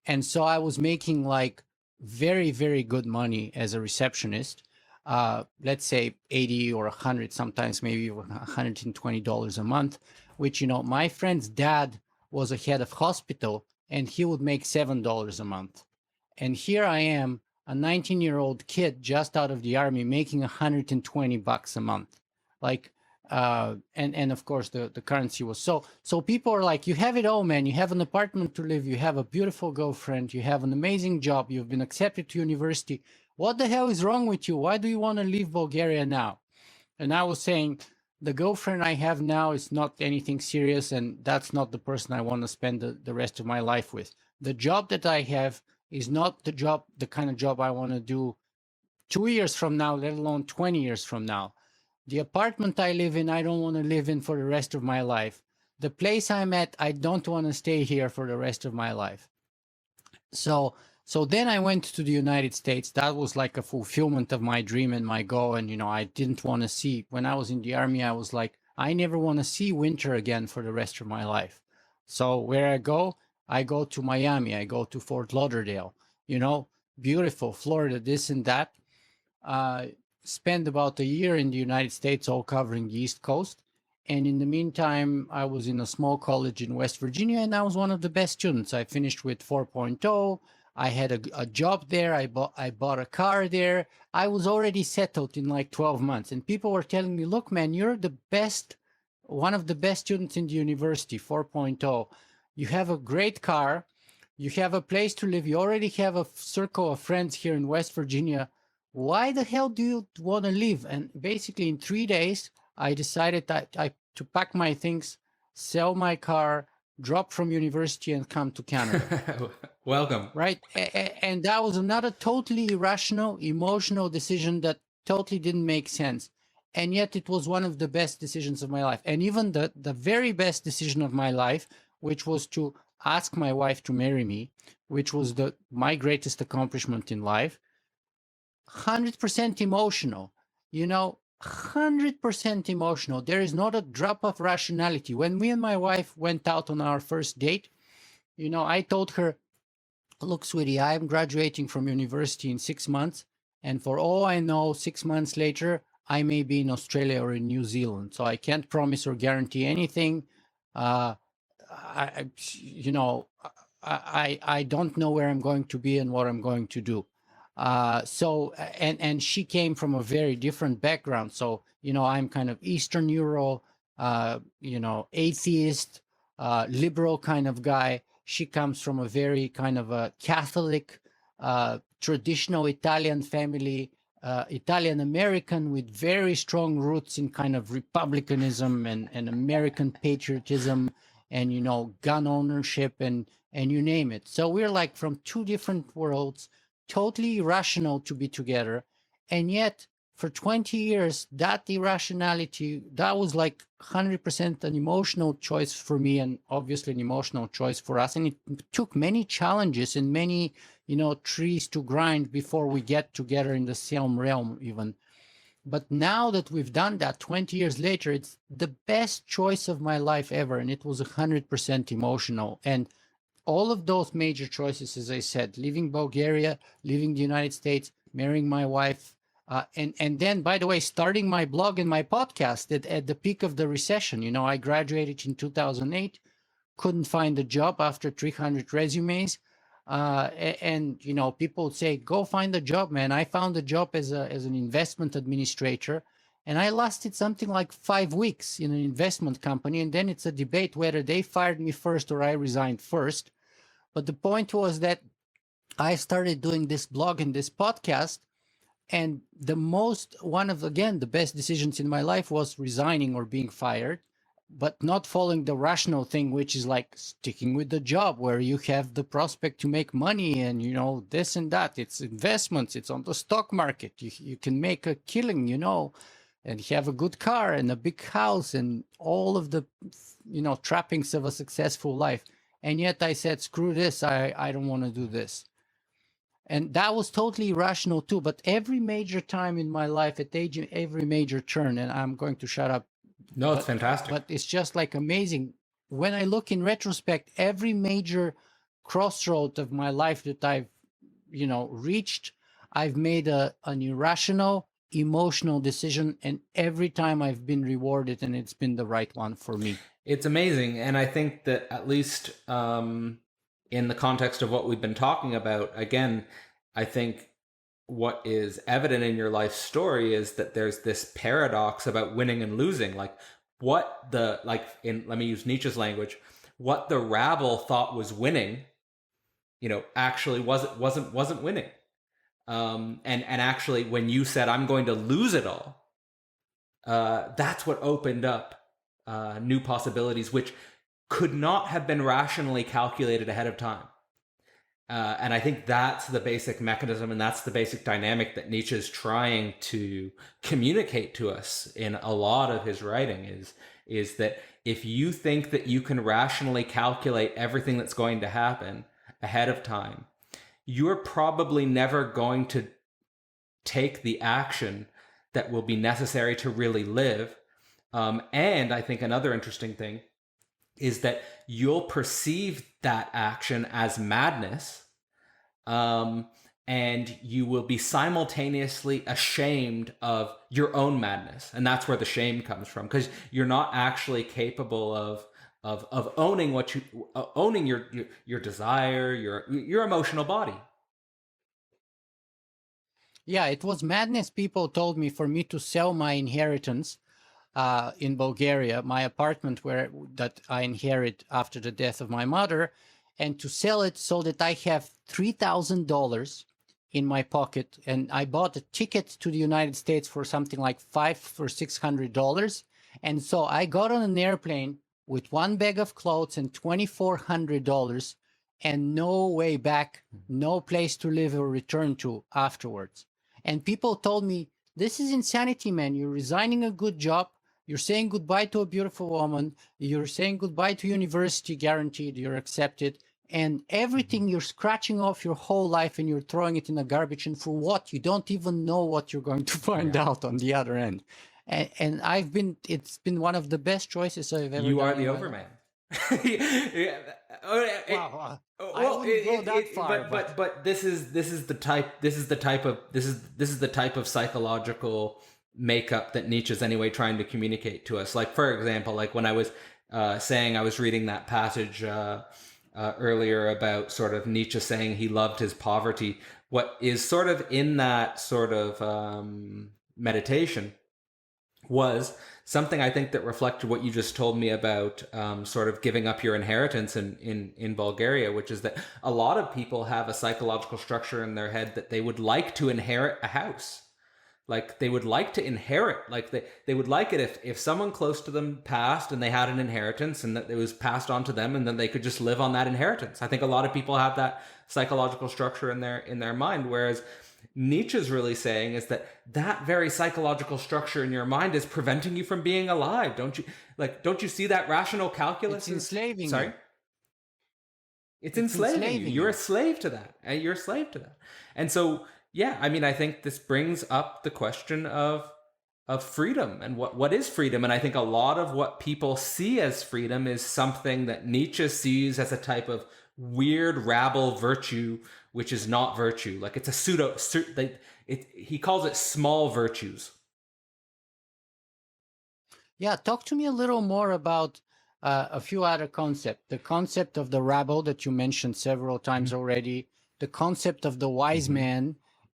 And so I was making like very, very good money as a receptionist. Let's say 80 or 100, sometimes maybe even $120 a month, which, my friend's dad was a head of hospital, and he would make $7 a month. And here I am, a 19-year-old kid just out of the army, making $120 a month. Like, and of course the currency was so people are like, "You have it all, man. You have an apartment to live, you have a beautiful girlfriend, you have an amazing job, you've been accepted to university. What the hell is wrong with you? Why do you want to leave Bulgaria now?" And I was saying, the girlfriend I have now is not anything serious, and that's not the person I want to spend the rest of my life with. The job that I have is not the kind of job I want to do 2 years from now, let alone 20 years from now. The apartment I live in, I don't want to live in for the rest of my life. The place I'm at, I don't want to stay here for the rest of my life. So then I went to the United States. That was like a fulfillment of my dream and my goal. And, I didn't want to see, when I was in the army, I was like, I never want to see winter again for the rest of my life. So where I go to Miami, I go to Fort Lauderdale, beautiful Florida, this and that. Spent about a year in the United States, all covering the East Coast. And in the meantime, I was in a small college in West Virginia, and I was one of the best students. I finished with 4.0. I had a job there. I bought a car there. I was already settled in like 12 months. And people were telling me, "Look, man, you're the best, one of the best students in the university, 4.0. You have a great car. You have a place to live. You already have a circle of friends here in West Virginia. Why the hell do you want to leave?" And basically in 3 days, I decided to pack my things, sell my car, drop from university, and come to Canada. Welcome. Right? And that was another totally irrational, emotional decision that totally didn't make sense. And yet it was one of the best decisions of my life. And even the very best decision of my life, which was to ask my wife to marry me, which was my greatest accomplishment in life, 100% emotional, 100% emotional. There is not a drop of rationality. When me and my wife went out on our first date, I told her, "Look, sweetie, I'm graduating from university in 6 months. And for all I know, 6 months later, I may be in Australia or in New Zealand. So I can't promise or guarantee anything. I don't know where I'm going to be and what I'm going to do." And she came from a very different background. So, I'm kind of Eastern Euro, atheist, liberal kind of guy. She comes from a very kind of a Catholic, traditional Italian family, Italian American with very strong roots in kind of republicanism and American patriotism and, gun ownership and you name it. So we're like from two different worlds, totally irrational to be together. And yet for 20 years, that irrationality, that was like 100% an emotional choice for me, and obviously an emotional choice for us. And it took many challenges and many, trees to grind before we get together in the same realm even. But now that we've done that 20 years later, it's the best choice of my life ever. And it was 100% emotional. And all of those major choices, as I said, leaving Bulgaria, leaving the United States, marrying my wife, and then, by the way, starting my blog and my podcast at the peak of the recession. I graduated in 2008, couldn't find a job after 300 resumes. And people would say, "Go find a job, man." I found a job as an investment administrator, and I lasted something like 5 weeks in an investment company. And then it's a debate whether they fired me first or I resigned first. But the point was that I started doing this blog and this podcast, and one of the best decisions in my life was resigning or being fired. but not following the rational thing, which is like sticking with the job where you have the prospect to make money and, you know, this and that. It's investments, it's on the stock market. You can make a killing, you know, and have a good car and a big house and all of the, you know, trappings of a successful life. And yet I said, screw this, I don't want to do this. And that was totally irrational too. But every major time in my life, at every major turn, and I'm going to shut up. No, it's fantastic. But it's just like amazing. When I look in retrospect, every major crossroad of my life that I've, you know, reached, I've made an irrational, emotional decision. And every time I've been rewarded, and it's been the right one for me. It's amazing. And I think that at least in the context of what we've been talking about, again, I think what is evident in your life story is that there's this paradox about winning and losing. Like let me use Nietzsche's language, what the rabble thought was winning, you know, actually wasn't winning. And actually when you said, I'm going to lose it all, that's what opened up new possibilities, which could not have been rationally calculated ahead of time. And I think that's the basic mechanism, and that's the basic dynamic that Nietzsche is trying to communicate to us in a lot of his writing, is that if you think that you can rationally calculate everything that's going to happen ahead of time, you're probably never going to take the action that will be necessary to really live. And I think another interesting thing is that you'll perceive that action as madness, and you will be simultaneously ashamed of your own madness. And that's where the shame comes from, because you're not actually capable of owning owning your desire, your emotional body. Yeah, it was madness. People told me for me to sell my inheritance in Bulgaria, my apartment that I inherit after the death of my mother, and to sell it so that I have $3,000 in my pocket. And I bought a ticket to the United States for something like $500 or $600. And so I got on an airplane with one bag of clothes and $2,400 and no way back, no place to live or return to afterwards. And people told me, this is insanity, man. You're resigning a good job. You're saying goodbye to a beautiful woman. You're saying goodbye to university, guaranteed you're accepted. And everything, you're scratching off your whole life and you're throwing it in the garbage. And for what? You don't even know what you're going to find out on the other end. And it's been one of the best choices I've ever done. You are the overman. Wow. I wouldn't go that far. But this is the type of psychological makeup that Nietzsche's anyway trying to communicate to us. Like, for example, like when I was saying I was reading that passage earlier about sort of Nietzsche saying he loved his poverty, what is sort of in that sort of meditation was something I think that reflected what you just told me about sort of giving up your inheritance in Bulgaria, which is that a lot of people have a psychological structure in their head that they would like to inherit a house. Like they would like to inherit, like they would like it if someone close to them passed and they had an inheritance and that it was passed on to them and then they could just live on that inheritance. I think a lot of people have that psychological structure in their mind, whereas Nietzsche's really saying is that very psychological structure in your mind is preventing you from being alive. Don't you see that rational calculus? It's enslaving Sorry? you. It's enslaving you. You're a slave to that. You're a slave to that. And so, yeah, I mean, I think this brings up the question of freedom and what is freedom. And I think a lot of what people see as freedom is something that Nietzsche sees as a type of weird rabble virtue, which is not virtue. Like it's a he calls it small virtues. Yeah, talk to me a little more about a few other concepts. The concept of the rabble that you mentioned several times already, the concept of the wise man,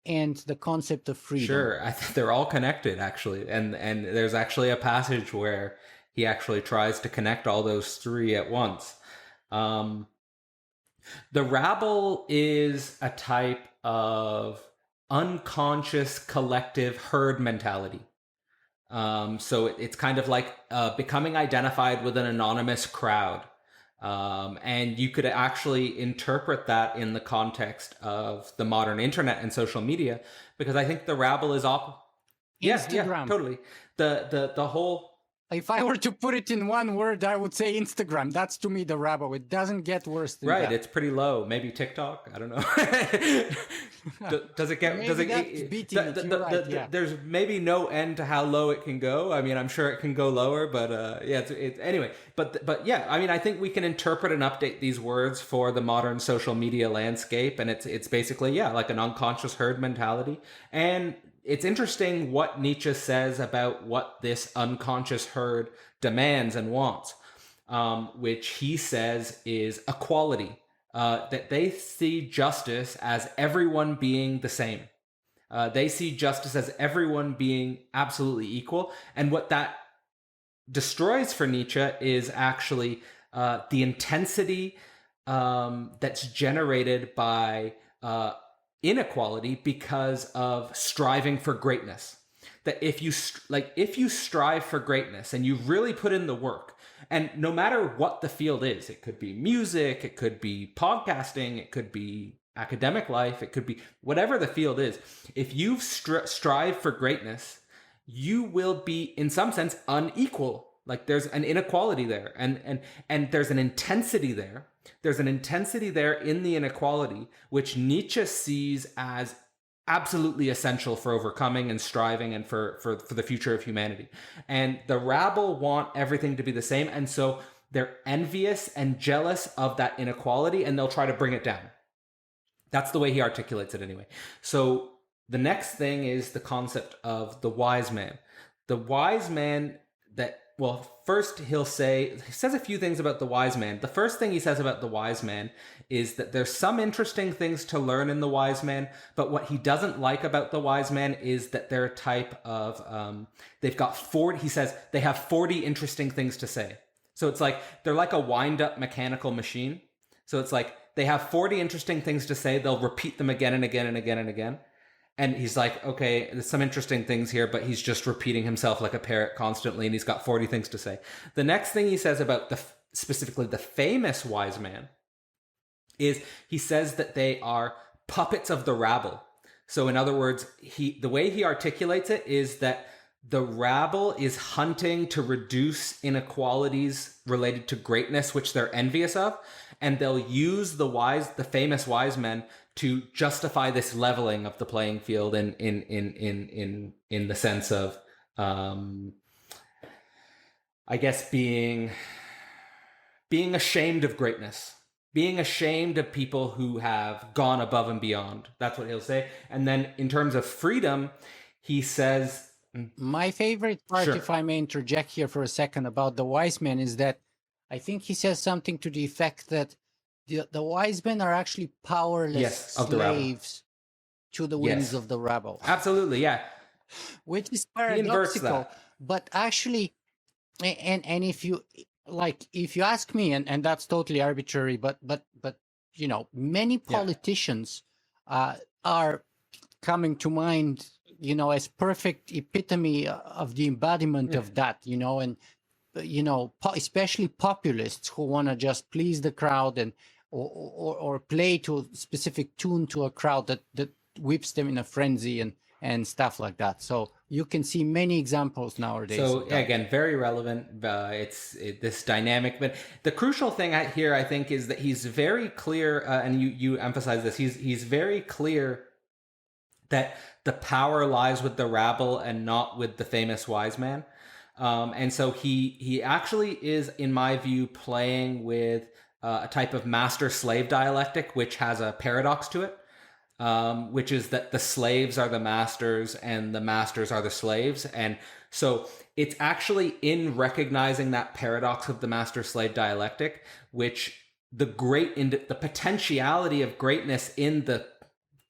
and the concept of freedom. Sure, I think they're all connected actually, and there's actually a passage where he actually tries to connect all those three at once. The rabble is a type of unconscious collective herd mentality. So it's kind of like becoming identified with an anonymous crowd. And you could actually interpret that in the context of the modern internet and social media, because I think the rabble is Instagram. Totally. The whole. If I were to put it in one word, I would say Instagram. That's to me the rabble. It doesn't get worse than that. Right, it's pretty low. Maybe TikTok. I don't know. Does it get? Maybe Does it? that's beating it. You're right, yeah. There's maybe no end to how low it can go. I mean, I'm sure it can go lower, but yeah. It's anyway. But yeah. I mean, I think we can interpret and update these words for the modern social media landscape, and it's basically like an unconscious herd mentality. And it's interesting what Nietzsche says about what this unconscious herd demands and wants. Which he says is equality, that they see justice as everyone being the same. They see justice as everyone being absolutely equal. And what that destroys for Nietzsche is actually the intensity that's generated by inequality because of striving for greatness. That if you strive for greatness and you really put in the work, and no matter what the field is, it could be music, it could be podcasting, it could be academic life, it could be whatever the field is. If you strive for greatness, you will be, in some sense, unequal. Like there's an inequality there, and there's an intensity there. There's an intensity there in the inequality, which Nietzsche sees as absolutely essential for overcoming and striving and for the future of humanity. And the rabble want everything to be the same. And so they're envious and jealous of that inequality, and they'll try to bring it down. That's the way he articulates it anyway. So the next thing is the concept of the wise man. The wise man first he says a few things about the wise man. The first thing he says about the wise man is that there's some interesting things to learn in the wise man, but what he doesn't like about the wise man is that they're a type of, they've got 40, he says they have 40 interesting things to say. So it's like, they're like a wind-up mechanical machine. So it's like, they have 40 interesting things to say, they'll repeat them again and again and again and again. And he's like, okay, there's some interesting things here, but he's just repeating himself like a parrot constantly, and he's got 40 things to say. The next thing he says about specifically the famous wise man is he says that they are puppets of the rabble. So in other words, the way he articulates it is that the rabble is hunting to reduce inequalities related to greatness, which they're envious of, and they'll use the famous wise men to justify this leveling of the playing field in the sense of, I guess, being ashamed of greatness, being ashamed of people who have gone above and beyond. That's what he'll say. And then in terms of freedom, he says, my favorite part, Sure. if I may interject here for a second, about the wise men is that I think he says something to the effect that the wise men are actually powerless of the rabble. slaves to the whims Yes. of the rabble, Absolutely, yeah. which is He inverts paradoxical. that. But actually, and if you ask me, and that's totally arbitrary, but many politicians are coming to mind, as perfect epitome of the embodiment of that, and especially populists who want to just please the crowd and or play to a specific tune to a crowd that whips them in a frenzy and stuff like that. So you can see many examples nowadays. So again, very relevant. It's this dynamic, but the crucial thing here, I think, is that he's very clear, and you emphasize this. He's very clear that the power lies with the rabble and not with the famous wise man. And so he actually is, in my view, playing with a type of master-slave dialectic, which has a paradox to it, which is that the slaves are the masters and the masters are the slaves. And so it's actually in recognizing that paradox of the master-slave dialectic, which the potentiality of greatness in the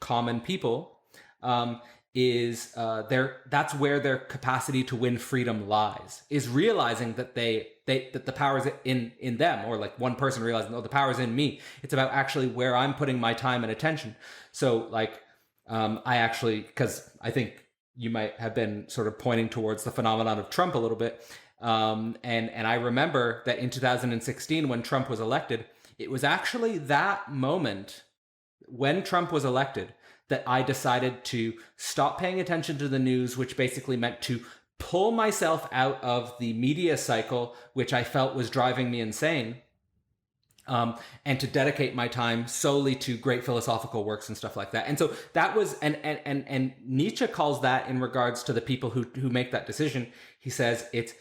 common people is that's where their capacity to win freedom lies, is realizing that that the power is in them, or like one person realizing, oh, the power is in me. It's about actually where I'm putting my time and attention. So like I actually, because I think you might have been sort of pointing towards the phenomenon of Trump a little bit. And I remember that in 2016, when Trump was elected, it was actually that moment when Trump was elected that I decided to stop paying attention to the news, which basically meant to pull myself out of the media cycle, which I felt was driving me insane, and to dedicate my time solely to great philosophical works and stuff like that. And so that was, and Nietzsche calls that, in regards to the people who make that decision, he says it's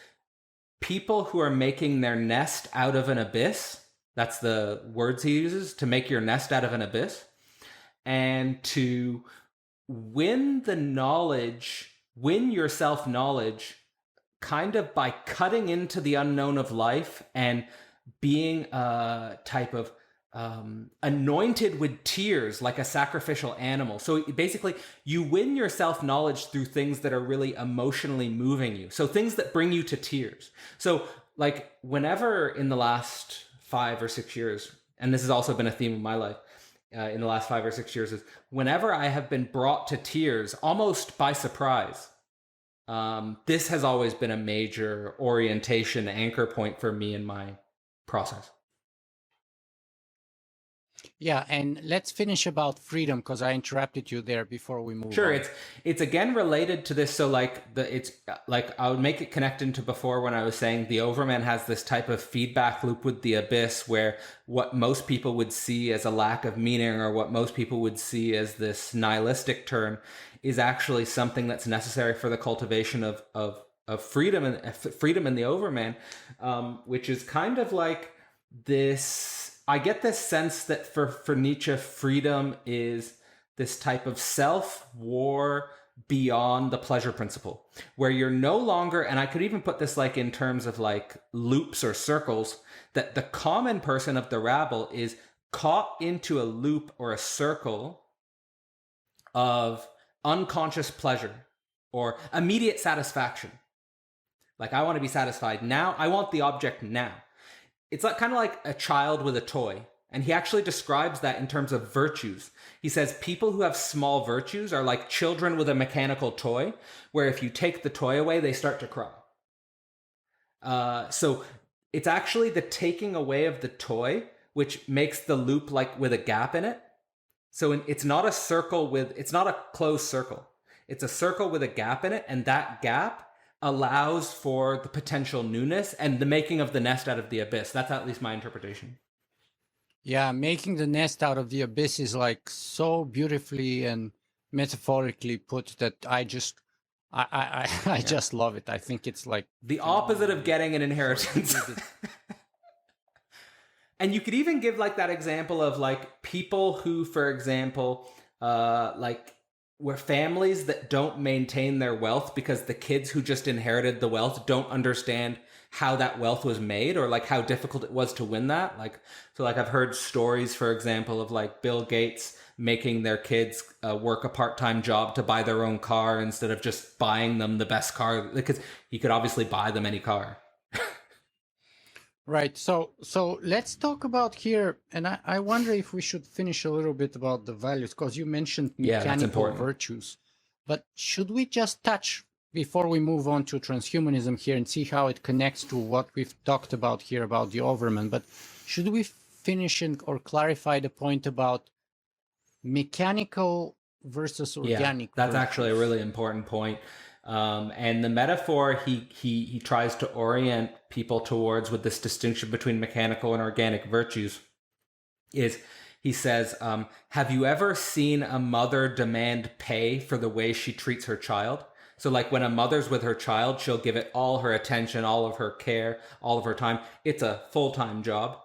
people who are making their nest out of an abyss. That's the words he uses, to make your nest out of an abyss. And to win your self-knowledge kind of by cutting into the unknown of life and being a type of anointed with tears like a sacrificial animal. So basically, you win your self-knowledge through things that are really emotionally moving you. So things that bring you to tears. So like whenever in the last 5 or 6 years, and this has also been a theme of my life, in the last 5 or 6 years, is whenever I have been brought to tears almost by surprise, this has always been a major orientation anchor point for me in my process. Yeah, and let's finish about freedom, because I interrupted you there before we move Sure, on. it's again related to this. So it's like I would make it connected to before when I was saying the Overman has this type of feedback loop with the abyss, where what most people would see as a lack of meaning, or what most people would see as this nihilistic turn, is actually something that's necessary for the cultivation of freedom and freedom in the Overman, which is kind of like this. I get this sense that for Nietzsche, freedom is this type of self-war beyond the pleasure principle, where you're no longer, and I could even put this like in terms of like loops or circles, that the common person of the rabble is caught into a loop or a circle of unconscious pleasure or immediate satisfaction. Like, I want to be satisfied now. I want the object now. It's like kind of like a child with a toy. And he actually describes that in terms of virtues. He says people who have small virtues are like children with a mechanical toy, where if you take the toy away, they start to cry. So it's actually the taking away of the toy which makes the loop like with a gap in it. So it's not a circle it's not a closed circle. It's a circle with a gap in it, and that gap allows for the potential newness and the making of the nest out of the abyss. That's at least my interpretation. Yeah, making the nest out of the abyss is like so beautifully and metaphorically put that I just love it. I think it's like the opposite of getting an inheritance. And you could even give like that example of like people who, for example, like where families that don't maintain their wealth because the kids who just inherited the wealth don't understand how that wealth was made, or like how difficult it was to win that. Like, so like I've heard stories, for example, of like Bill Gates making their kids work a part-time job to buy their own car instead of just buying them the best car, because he could obviously buy them any car. Right. So let's talk about here, and I wonder if we should finish a little bit about the values, because you mentioned mechanical virtues. But should we just touch, before we move on to transhumanism here, and see how it connects to what we've talked about here about the Overman, but should we finish or clarify the point about mechanical versus organic? Yeah, that's actually a really important point. And the metaphor he tries to orient people towards with this distinction between mechanical and organic virtues is, he says, have you ever seen a mother demand pay for the way she treats her child? So like when a mother's with her child, she'll give it all her attention, all of her care, all of her time. It's a full-time job.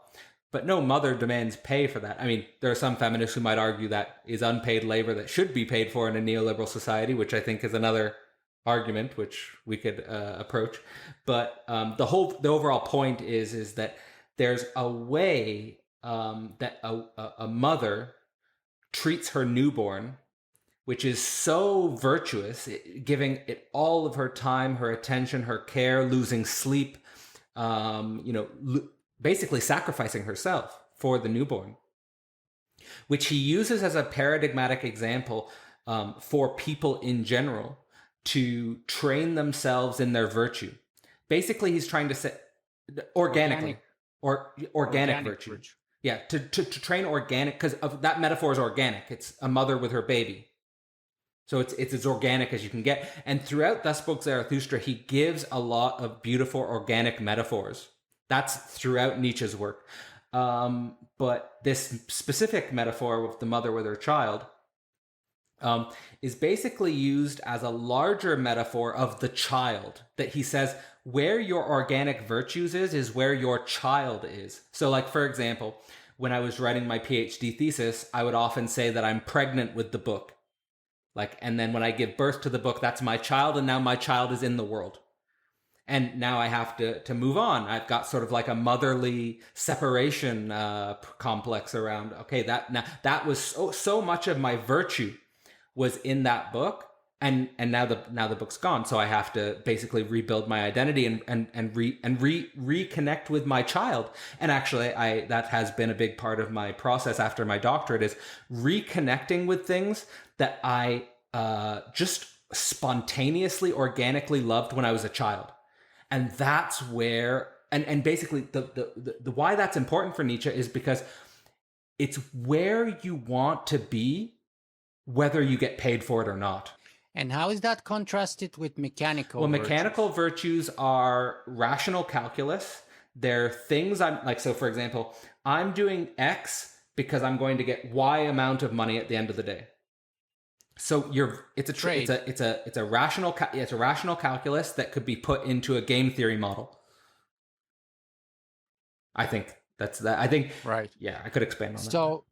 But no mother demands pay for that. I mean, there are some feminists who might argue that is unpaid labor that should be paid for in a neoliberal society, which I think is another argument which we could approach. But the overall point is that there's a way that a mother treats her newborn, which is so virtuous, giving it all of her time, her attention, her care, losing sleep, basically sacrificing herself for the newborn, which he uses as a paradigmatic example for people in general, to train themselves in their virtue. Basically, he's trying to say organically or organic virtue. Yeah, to train organic, because of that metaphor is organic. It's a mother with her baby. So it's as organic as you can get. And throughout Thus Spoke Zarathustra, he gives a lot of beautiful organic metaphors. That's throughout Nietzsche's work. But this specific metaphor with the mother with her child is basically used as a larger metaphor of the child, that he says where your organic virtues is where your child is. So like, for example, when I was writing my PhD thesis, I would often say that I'm pregnant with the book. Like, and then when I give birth to the book, that's my child, and now my child is in the world. And now I have to move on. I've got sort of like a motherly separation complex around, okay, that was so much of my virtue was in that book, and now the book's gone. So I have to basically rebuild my identity and reconnect with my child. And actually, that has been a big part of my process after my doctorate, is reconnecting with things that I just spontaneously, organically loved when I was a child. And that's where, and basically the why that's important for Nietzsche is because it's where you want to be, whether you get paid for it or not. And how is that contrasted with mechanical virtues? Well, mechanical virtues are rational calculus. They're things I'm like, so for example, I'm doing X because I'm going to get Y amount of money at the end of the day. So it's a rational calculus that could be put into a game theory model. I think that's that. I think right. Yeah, I could expand on that.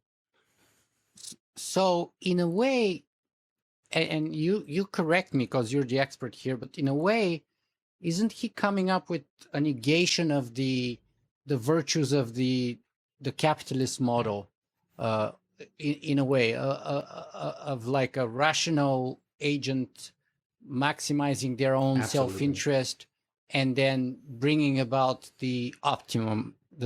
So in a way, and you correct me because you're the expert here, but in a way, isn't he coming up with a negation of the virtues of the capitalist model? In a way, of like a rational agent maximizing their own self-interest, and then bringing about the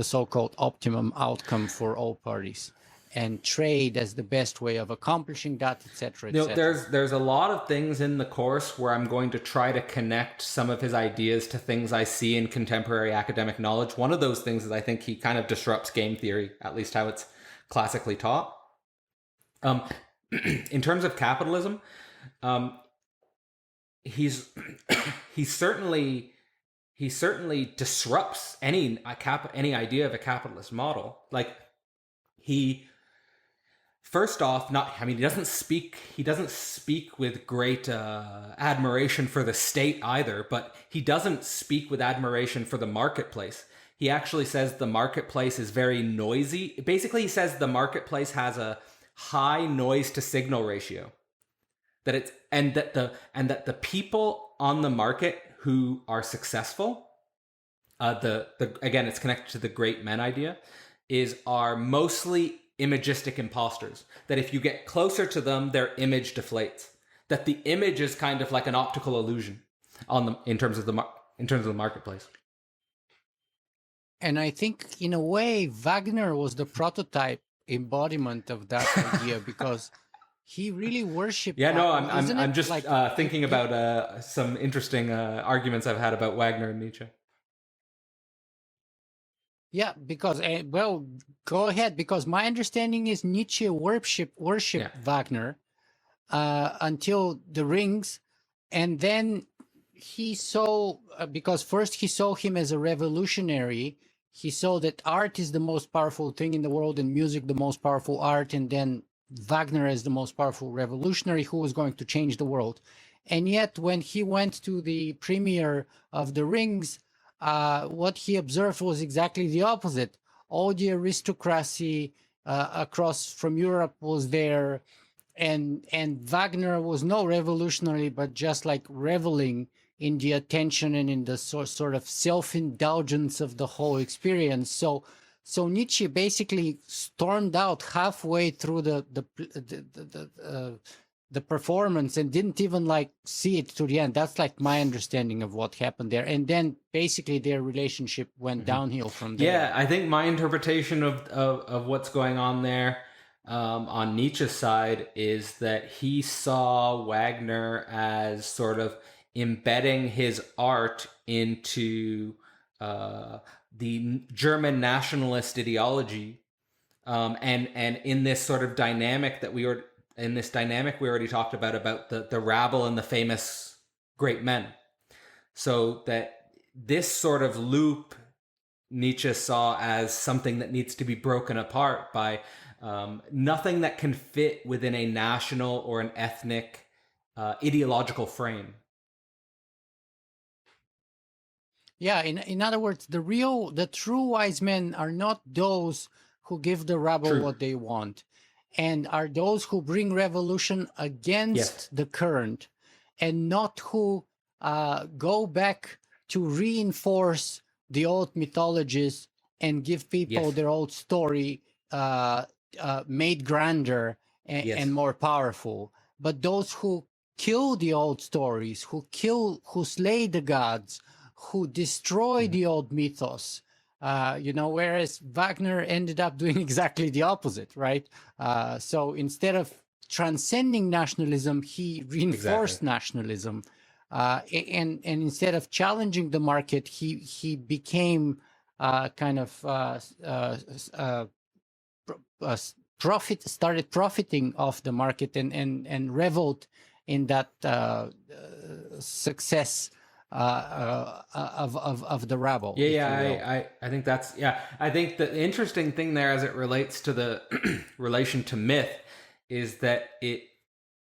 so-called optimum outcome for all parties, and trade as the best way of accomplishing that, etc. There's a lot of things in the course where I'm going to try to connect some of his ideas to things I see in contemporary academic knowledge. One of those things is I think he kind of disrupts game theory, at least how it's classically taught. In terms of capitalism, he certainly disrupts any idea of a capitalist model. Like, he first off, he doesn't speak with great admiration for the state either, but he doesn't speak with admiration for the marketplace. He actually says the marketplace is very noisy. Basically, he says the marketplace has a high noise to signal ratio, that the people on the market who are successful, again, it's connected to the great men idea, are mostly imagistic imposters. That if you get closer to them, their image deflates. That the image is kind of like an optical illusion in terms of the marketplace. And I think, in a way, Wagner was the prototype embodiment of that idea, because he really worshipped. Yeah, no, I'm just like, thinking about some interesting arguments I've had about Wagner and Nietzsche. Yeah, because well, go ahead. Because my understanding is Nietzsche worshipped Wagner until the Rings, and then he saw because first he saw him as a revolutionary. He saw that art is the most powerful thing in the world, and music the most powerful art, and then Wagner as the most powerful revolutionary who was going to change the world. And yet, when he went to the premiere of The Rings, what he observed was exactly the opposite. All the aristocracy across from Europe was there, and Wagner was no revolutionary, but just like reveling in the attention and in the sort of self-indulgence of the whole experience. So Nietzsche basically stormed out halfway through the performance and didn't even like see it to the end. That's like my understanding of what happened there. And then basically their relationship went downhill from there. Yeah, I think my interpretation of what's going on there on Nietzsche's side is that he saw Wagner as sort of embedding his art into the German nationalist ideology, and in this sort of dynamic that we were in this dynamic we already talked about the rabble and the famous great men. So that this sort of loop Nietzsche saw as something that needs to be broken apart by nothing that can fit within a national or an ethnic ideological frame. Yeah, in other words, the true wise men are not those who give the rabble True. what they want, and are those who bring revolution against Yes. the current, and not who go back to reinforce the old mythologies and give people Yes. their old story made grander Yes. and more powerful. But those who kill the old stories, who slay the gods, who destroy the old mythos, whereas Wagner ended up doing exactly the opposite, right? So instead of transcending nationalism, he reinforced nationalism. And instead of challenging the market, he became started profiting off the market and reveled in that success of the rabble. I think that's I think the interesting thing there as it relates to the relation to myth is that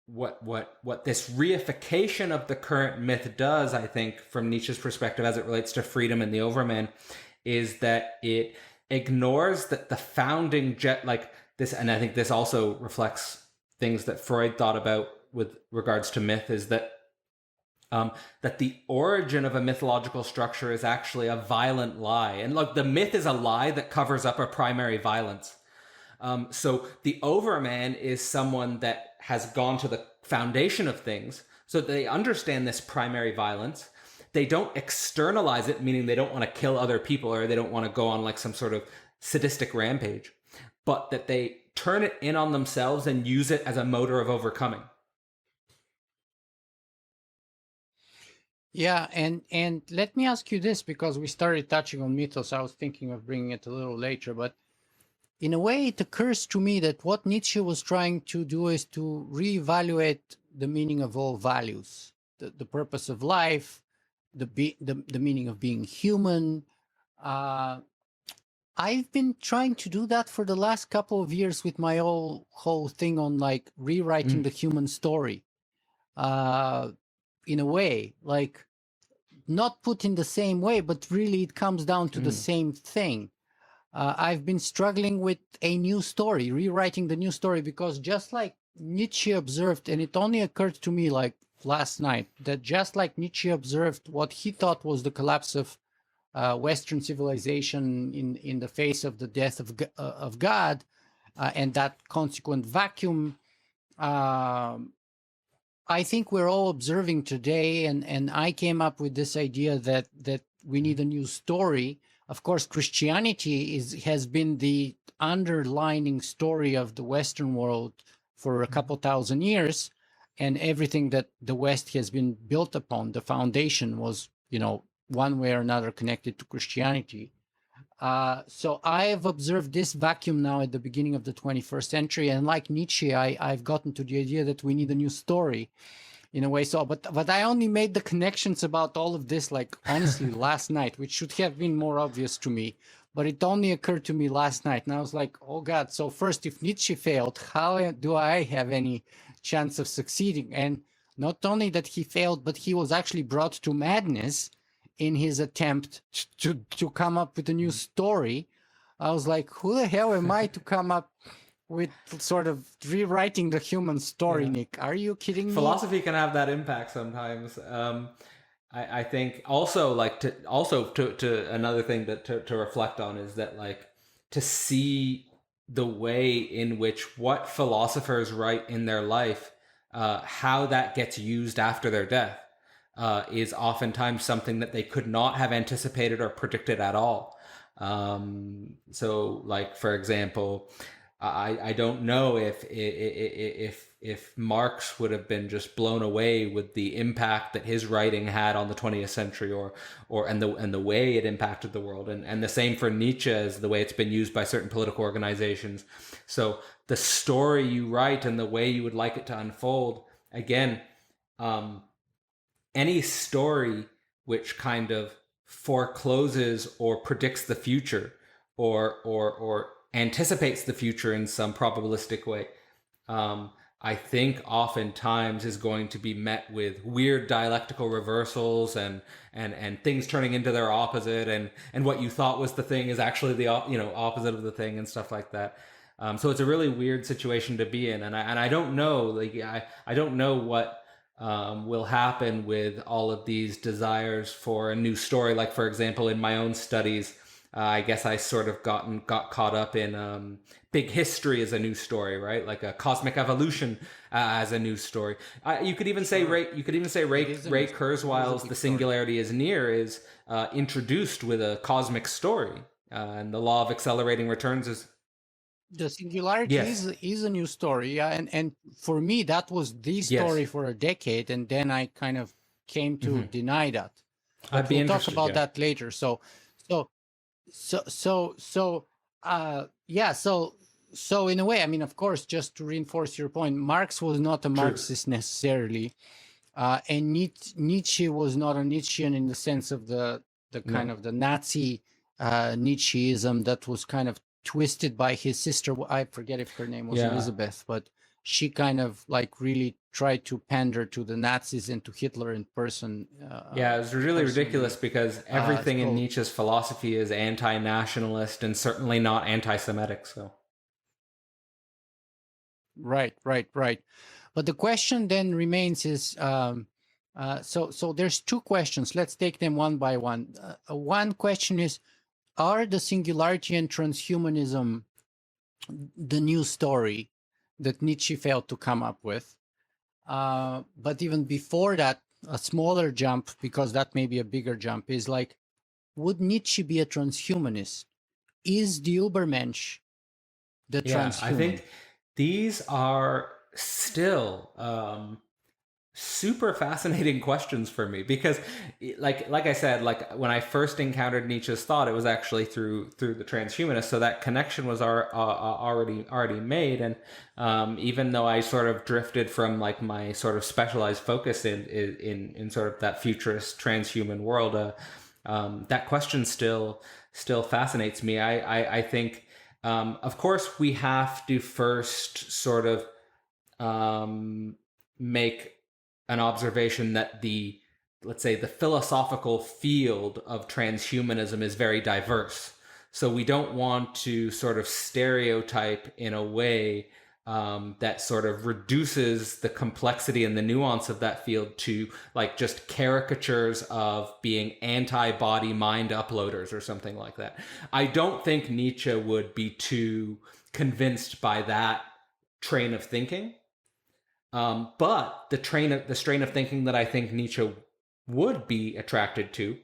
what this reification of the current myth does, I think, from Nietzsche's perspective as it relates to freedom and the Overman, is that it ignores that the founding this, and I think this also reflects things that Freud thought about with regards to myth, is that that the origin of a mythological structure is actually a violent lie. And look, the myth is a lie that covers up a primary violence. So the Overman is someone that has gone to the foundation of things so that they understand this primary violence. They don't externalize it, meaning they don't want to kill other people or they don't want to go on like some sort of sadistic rampage, but that they turn it in on themselves and use it as a motor of overcoming. Yeah, and let me ask you this, because we started touching on mythos. I was thinking of bringing it a little later, but in a way, it occurs to me that what Nietzsche was trying to do is to reevaluate the meaning of all values, the purpose of life, the meaning of being human. I've been trying to do that for the last couple of years with my whole thing on like rewriting the human story. In a way, like not put in the same way, but really it comes down to the same thing. I've been struggling with a new story, rewriting the new story, because just like Nietzsche observed, and it only occurred to me like last night, that just like Nietzsche observed what he thought was the collapse of Western civilization in the face of the death of God, and that consequent vacuum, I think we're all observing today, and I came up with this idea that we need a new story. Of course, Christianity has been the underlining story of the Western world for a couple thousand years, and everything that the West has been built upon, the foundation was, one way or another connected to Christianity. So I have observed this vacuum now at the beginning of the 21st century, and like Nietzsche, I've gotten to the idea that we need a new story, in a way. So, but I only made the connections about all of this, like honestly, last night, which should have been more obvious to me, but it only occurred to me last night, and I was like, oh God! So first, if Nietzsche failed, how do I have any chance of succeeding? And not only that he failed, but he was actually brought to madness in his attempt to come up with a new story. I was like, who the hell am I to come up with sort of rewriting the human story, Nick? Are you kidding me? Philosophy can have that impact sometimes. I think also to another thing that to reflect on is that like to see the way in which what philosophers write in their life, how that gets used after their death. Is oftentimes something that they could not have anticipated or predicted at all. So, like, for example, I don't know if Marx would have been just blown away with the impact that his writing had on the 20th century, and the way it impacted the world, and the same for Nietzsche as the way it's been used by certain political organizations. So the story you write and the way you would like it to unfold, again, any story which kind of forecloses or predicts the future, or anticipates the future in some probabilistic way, I think oftentimes is going to be met with weird dialectical reversals and things turning into their opposite, and what you thought was the thing is actually the opposite of the thing, and stuff like that. So it's a really weird situation to be in, and I don't know, like I don't know what will happen with all of these desires for a new story. Like, for example, in my own studies, I guess I sort of got caught up in big history as a new story, right? Like a cosmic evolution as a new story. You could even say Ray Kurzweil's "The Singularity is Near" is introduced with a cosmic story, and the law of accelerating returns is. The singularity is a new story, and for me that was the story for a decade, and then I kind of came to deny that. But we'll talk about that later. So in a way, I mean, of course, just to reinforce your point, Marx was not a Marxist necessarily, and Nietzsche was not a Nietzschean in the sense of the kind of the Nazi Nietzscheism that was kind of twisted by his sister. I forget if her name was Elizabeth, but she kind of like really tried to pander to the Nazis and to Hitler in person. It was really ridiculous because everything in Nietzsche's philosophy is anti-nationalist and certainly not anti-Semitic. So, right. But the question then remains is, so there's two questions. Let's take them one by one. One question is, are the singularity and transhumanism the new story that Nietzsche failed to come up with? But even before that, a smaller jump, because that may be a bigger jump, is like, would Nietzsche be a transhumanist? Is the Übermensch the transhuman? I think these are still super fascinating questions for me, because like I said, like when I first encountered Nietzsche's thought, it was actually through the transhumanists, so that connection was already made. And even though I sort of drifted from like my sort of specialized focus in sort of that futurist transhuman world, that question still fascinates me. I think of course we have to first sort of make an observation that let's say the philosophical field of transhumanism is very diverse. So we don't want to sort of stereotype in a way that sort of reduces the complexity and the nuance of that field to like just caricatures of being anti-body mind uploaders or something like that. I don't think Nietzsche would be too convinced by that train of thinking. But the strain of thinking that I think Nietzsche would be attracted to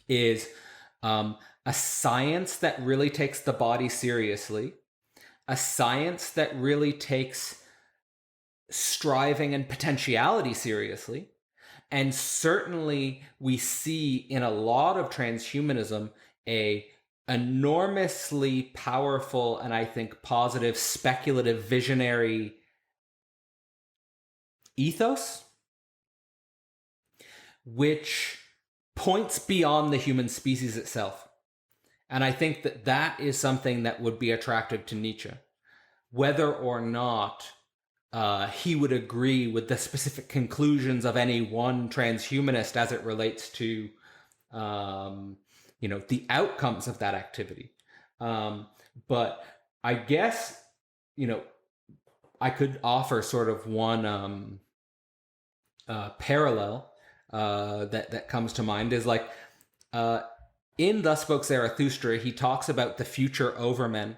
is a science that really takes the body seriously, a science that really takes striving and potentiality seriously. And certainly we see in a lot of transhumanism a enormously powerful and I think positive speculative visionary ethos, which points beyond the human species itself. And I think that is something that would be attractive to Nietzsche, whether or not he would agree with the specific conclusions of any one transhumanist as it relates to the outcomes of that activity. But I guess I could offer sort of one parallel that comes to mind is like in Thus Spoke Zarathustra, he talks about the future overmen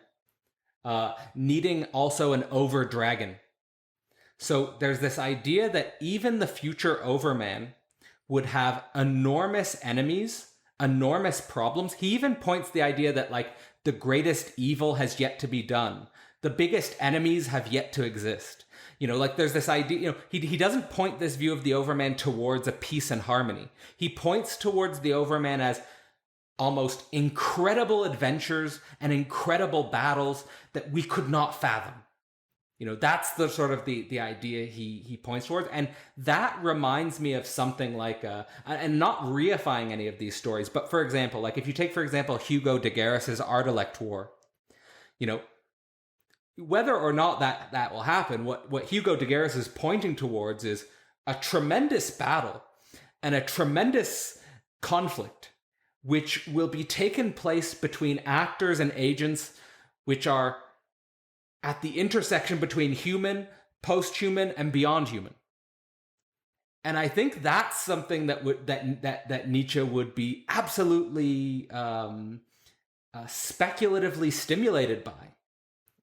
needing also an over dragon. So there's this idea that even the future overman would have enormous enemies, enormous problems. He even points the idea that like the greatest evil has yet to be done. the biggest enemies have yet to exist. Like there's this idea, he doesn't point this view of the Overman towards a peace and harmony. He points towards the Overman as almost incredible adventures and incredible battles that we could not fathom. That's the sort of the idea he points towards. And that reminds me of something like, and not reifying any of these stories, but for example, like if you take, for example, Hugo de Garis's Ardalect War, whether or not that will happen, what Hugo de Garis is pointing towards is a tremendous battle and a tremendous conflict, which will be taken place between actors and agents, which are at the intersection between human, post-human, and beyond human. And I think that's something that Nietzsche would be absolutely speculatively stimulated by.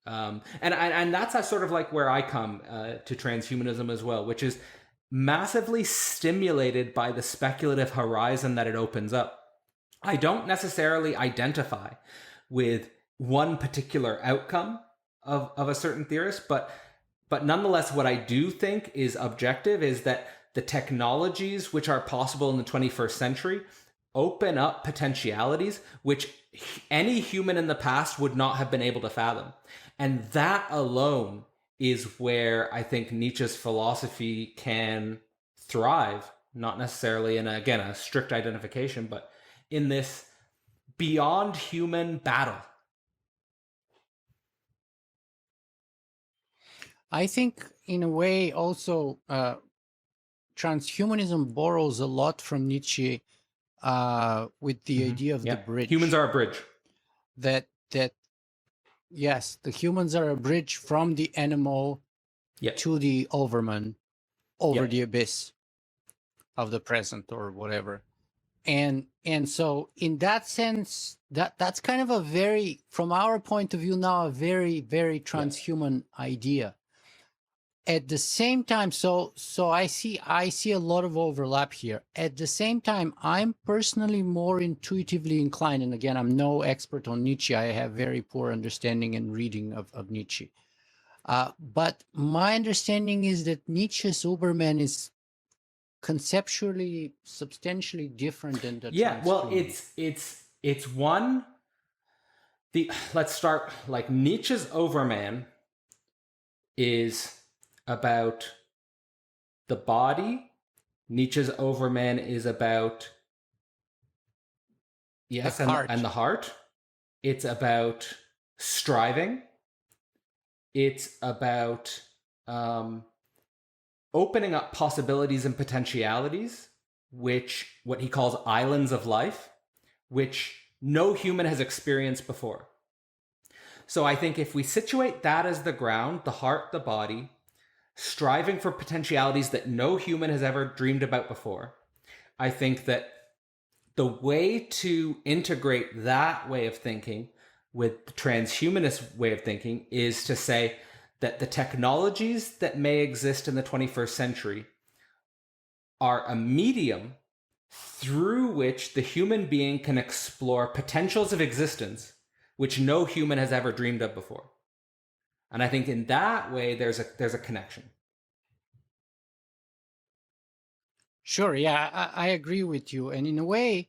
And that's a sort of like where I come to transhumanism as well, which is massively stimulated by the speculative horizon that it opens up. I don't necessarily identify with one particular outcome of a certain theorist, but nonetheless, what I do think is objective is that the technologies which are possible in the 21st century open up potentialities which any human in the past would not have been able to fathom. And that alone is where I think Nietzsche's philosophy can thrive, not necessarily in, a strict identification, but in this beyond human battle. I think in a way also transhumanism borrows a lot from Nietzsche with the idea of the bridge. Humans are a bridge. That yes, the humans are a bridge from the animal to the Overman, over the abyss of the present or whatever. And so in that sense, that's kind of a very, from our point of view now, a very, very transhuman idea. At the same time, so I see a lot of overlap here. At the same time, I'm personally more intuitively inclined, and again, I'm no expert on Nietzsche. I have very poor understanding and reading of Nietzsche. But my understanding is that Nietzsche's Überman is conceptually substantially different than the well, it's one. Let's start like Nietzsche's Overman is about the body. Nietzsche's Overman is about and the heart. It's about striving. It's about opening up possibilities and potentialities, which what he calls islands of life, which no human has experienced before. So I think if we situate that as the ground, the heart, the body, striving for potentialities that no human has ever dreamed about before, I think that the way to integrate that way of thinking with the transhumanist way of thinking is to say that the technologies that may exist in the 21st century are a medium through which the human being can explore potentials of existence which no human has ever dreamed of before. And I think in that way, there's a connection. Sure, yeah, I agree with you. And in a way,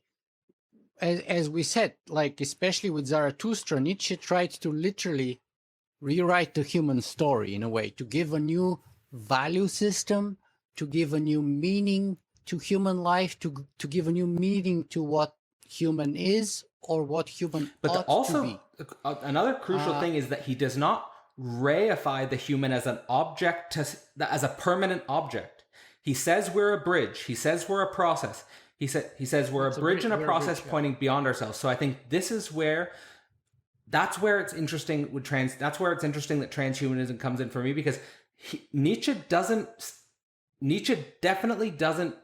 as we said, like especially with Zarathustra, Nietzsche tried to literally rewrite the human story in a way, to give a new value system, to give a new meaning to human life, to give a new meaning to what human is or what human ought to be. Another crucial thing is that he does not reify the human as an object, as a permanent object. He says we're a bridge. He says we're a process. He says we're a bridge and a process pointing beyond ourselves. So I think this is where, that's where it's interesting that transhumanism comes in for me, because Nietzsche definitely doesn't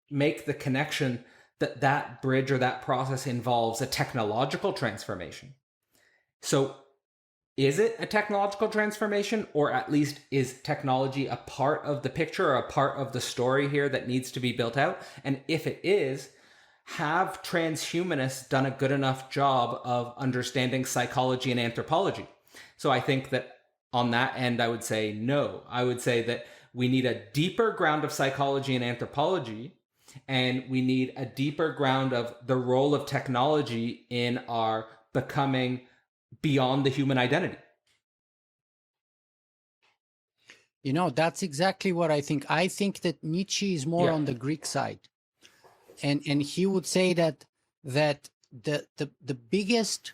make the connection that bridge or that process involves a technological transformation. So is it a technological transformation, or at least is technology a part of the picture or a part of the story here that needs to be built out? And if it is, have transhumanists done a good enough job of understanding psychology and anthropology? So I think that on that end, I would say no. I would say that we need a deeper ground of psychology and anthropology, and we need a deeper ground of the role of technology in our becoming beyond the human identity. That's exactly what I think. I think that Nietzsche is more on the Greek side. And he would say that the biggest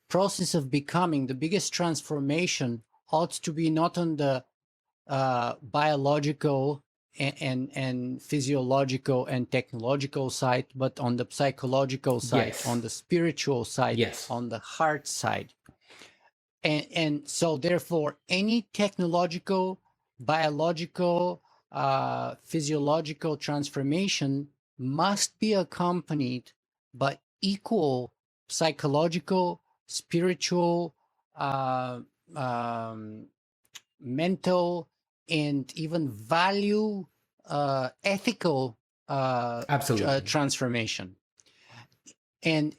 process of becoming, the biggest transformation ought to be not on the biological and physiological and technological side, but on the psychological side, on the spiritual side, on the heart side. And so therefore, any technological, biological, physiological transformation must be accompanied by equal psychological, spiritual, mental, and even value, ethical transformation. And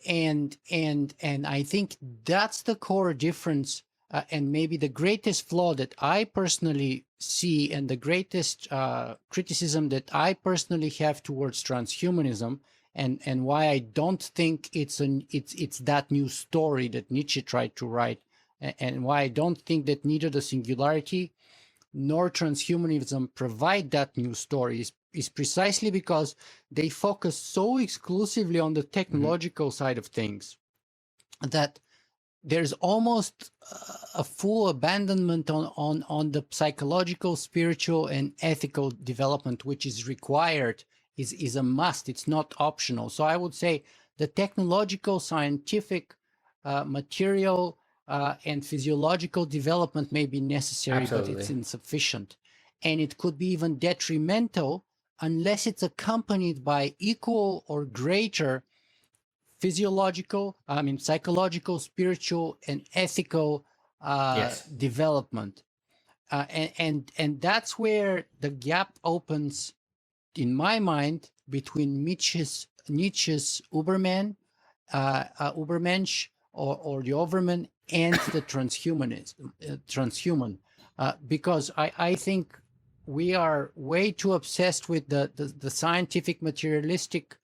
I think that's the core difference, and maybe the greatest flaw that I personally see, and the greatest criticism that I personally have towards transhumanism, and why I don't think it's that new story that Nietzsche tried to write, and why I don't think that neither the singularity nor transhumanism provide that new story is precisely because they focus so exclusively on the technological side of things that there's almost a full abandonment on the psychological, spiritual, and ethical development, which is required, is a must. It's not optional. So I would say the technological, scientific, material, and physiological development may be necessary, but it's insufficient. And it could be even detrimental unless it's accompanied by equal or greater psychological, spiritual, and ethical development. And that's where the gap opens, in my mind, between Nietzsche's Übermensch, or the Overman, and the transhuman, because I think we are way too obsessed with the scientific, materialistic,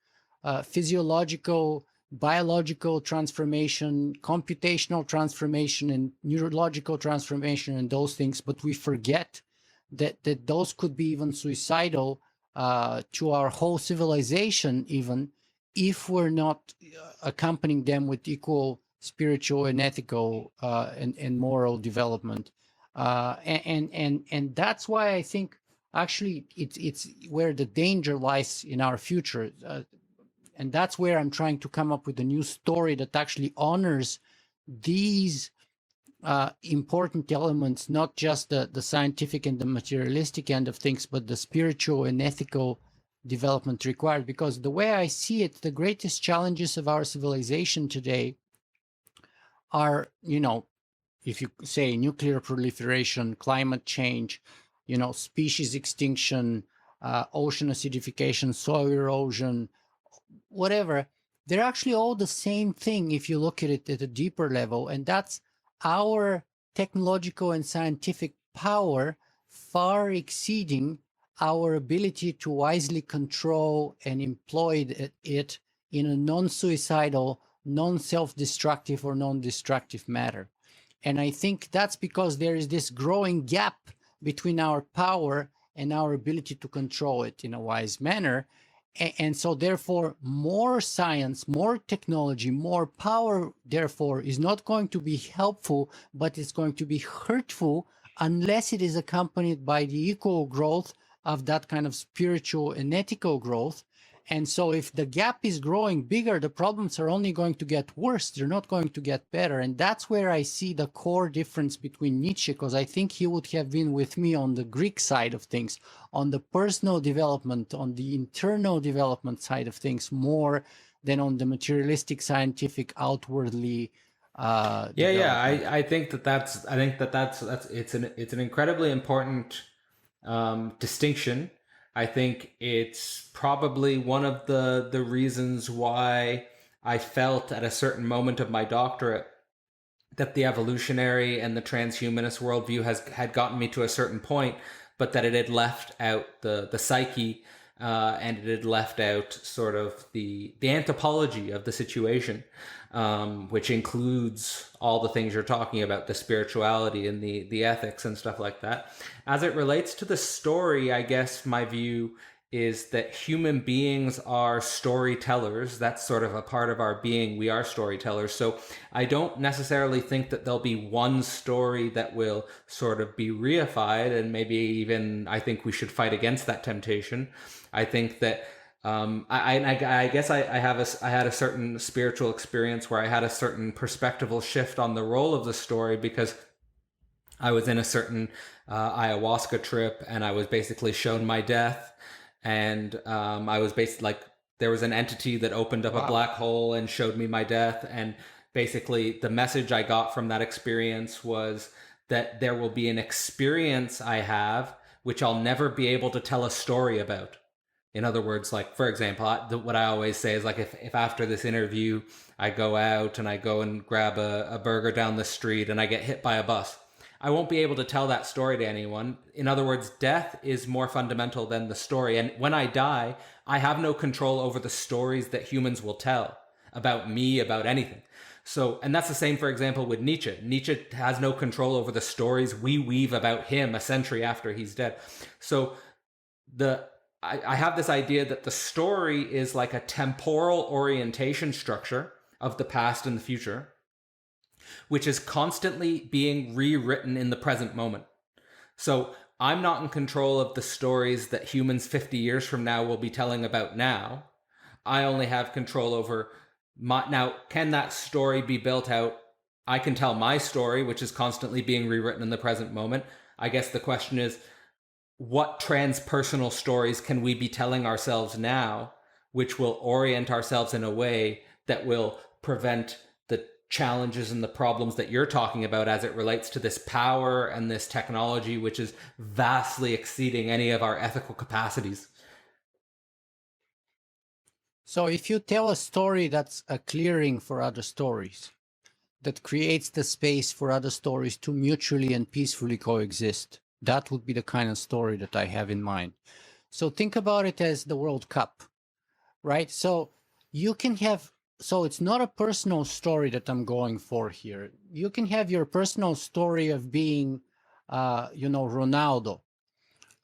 physiological, biological transformation, computational transformation, and neurological transformation, and those things, but we forget that those could be even suicidal to our whole civilization, even if we're not accompanying them with equal spiritual and ethical and moral development. And that's why I think actually it's where the danger lies in our future. And that's where I'm trying to come up with a new story that actually honors these important elements, not just the scientific and the materialistic end of things, but the spiritual and ethical development required. Because the way I see it, the greatest challenges of our civilization today are, if you say nuclear proliferation, climate change, species extinction, ocean acidification, soil erosion, whatever, they're actually all the same thing if you look at it at a deeper level. And that's our technological and scientific power far exceeding our ability to wisely control and employ it in a non-suicidal, non-self-destructive, or non-destructive matter. And I think that's because there is this growing gap between our power and our ability to control it in a wise manner. And so therefore, more science, more technology, more power, therefore, is not going to be helpful, but it's going to be hurtful unless it is accompanied by the equal growth of that kind of spiritual and ethical growth. And so if the gap is growing bigger, the problems are only going to get worse. They're not going to get better. And that's where I see the core difference between Nietzsche, because I think he would have been with me on the Greek side of things, on the personal development, on the internal development side of things, more than on the materialistic, scientific, outwardly. I think that's it's an incredibly important distinction. I think it's probably one of the reasons why I felt at a certain moment of my doctorate that the evolutionary and the transhumanist worldview had gotten me to a certain point, but that it had left out the psyche, and it had left out sort of the anthropology of the situation, which includes all the things you're talking about, the spirituality and the ethics and stuff like that. As it relates to the story, I guess my view is that human beings are storytellers. That's sort of a part of our being. We are storytellers. So I don't necessarily think that there'll be one story that will sort of be reified, and maybe even I think we should fight against that temptation. I think that I guess I had a certain spiritual experience where I had a certain perspectival shift on the role of the story, because I was in a certain ayahuasca trip, and I was basically shown my death. And I was basically like, there was an entity that opened up a black hole and showed me my death. And basically the message I got from that experience was that there will be an experience I have which I'll never be able to tell a story about. In other words, like, for example, what I always say is, like, if after this interview I go out and I go and grab a burger down the street and I get hit by a bus, I won't be able to tell that story to anyone. In other words, death is more fundamental than the story. And when I die, I have no control over the stories that humans will tell about me, about anything. So, and that's the same, for example, with Nietzsche. Nietzsche has no control over the stories we weave about him a century after he's dead. So I have this idea that the story is like a temporal orientation structure of the past and the future, which is constantly being rewritten in the present moment. So I'm not in control of the stories that humans 50 years from now will be telling about now. I only have control over now. Can that story be built out? I can tell my story, which is constantly being rewritten in the present moment. I guess the question is, what transpersonal stories can we be telling ourselves now, which will orient ourselves in a way that will prevent the challenges and the problems that you're talking about as it relates to this power and this technology, which is vastly exceeding any of our ethical capacities? So if you tell a story that's a clearing for other stories, that creates the space for other stories to mutually and peacefully coexist, that would be the kind of story that I have in mind. So think about it as the World Cup, right? So you can have, so it's not a personal story that I'm going for here. You can have your personal story of being, Ronaldo,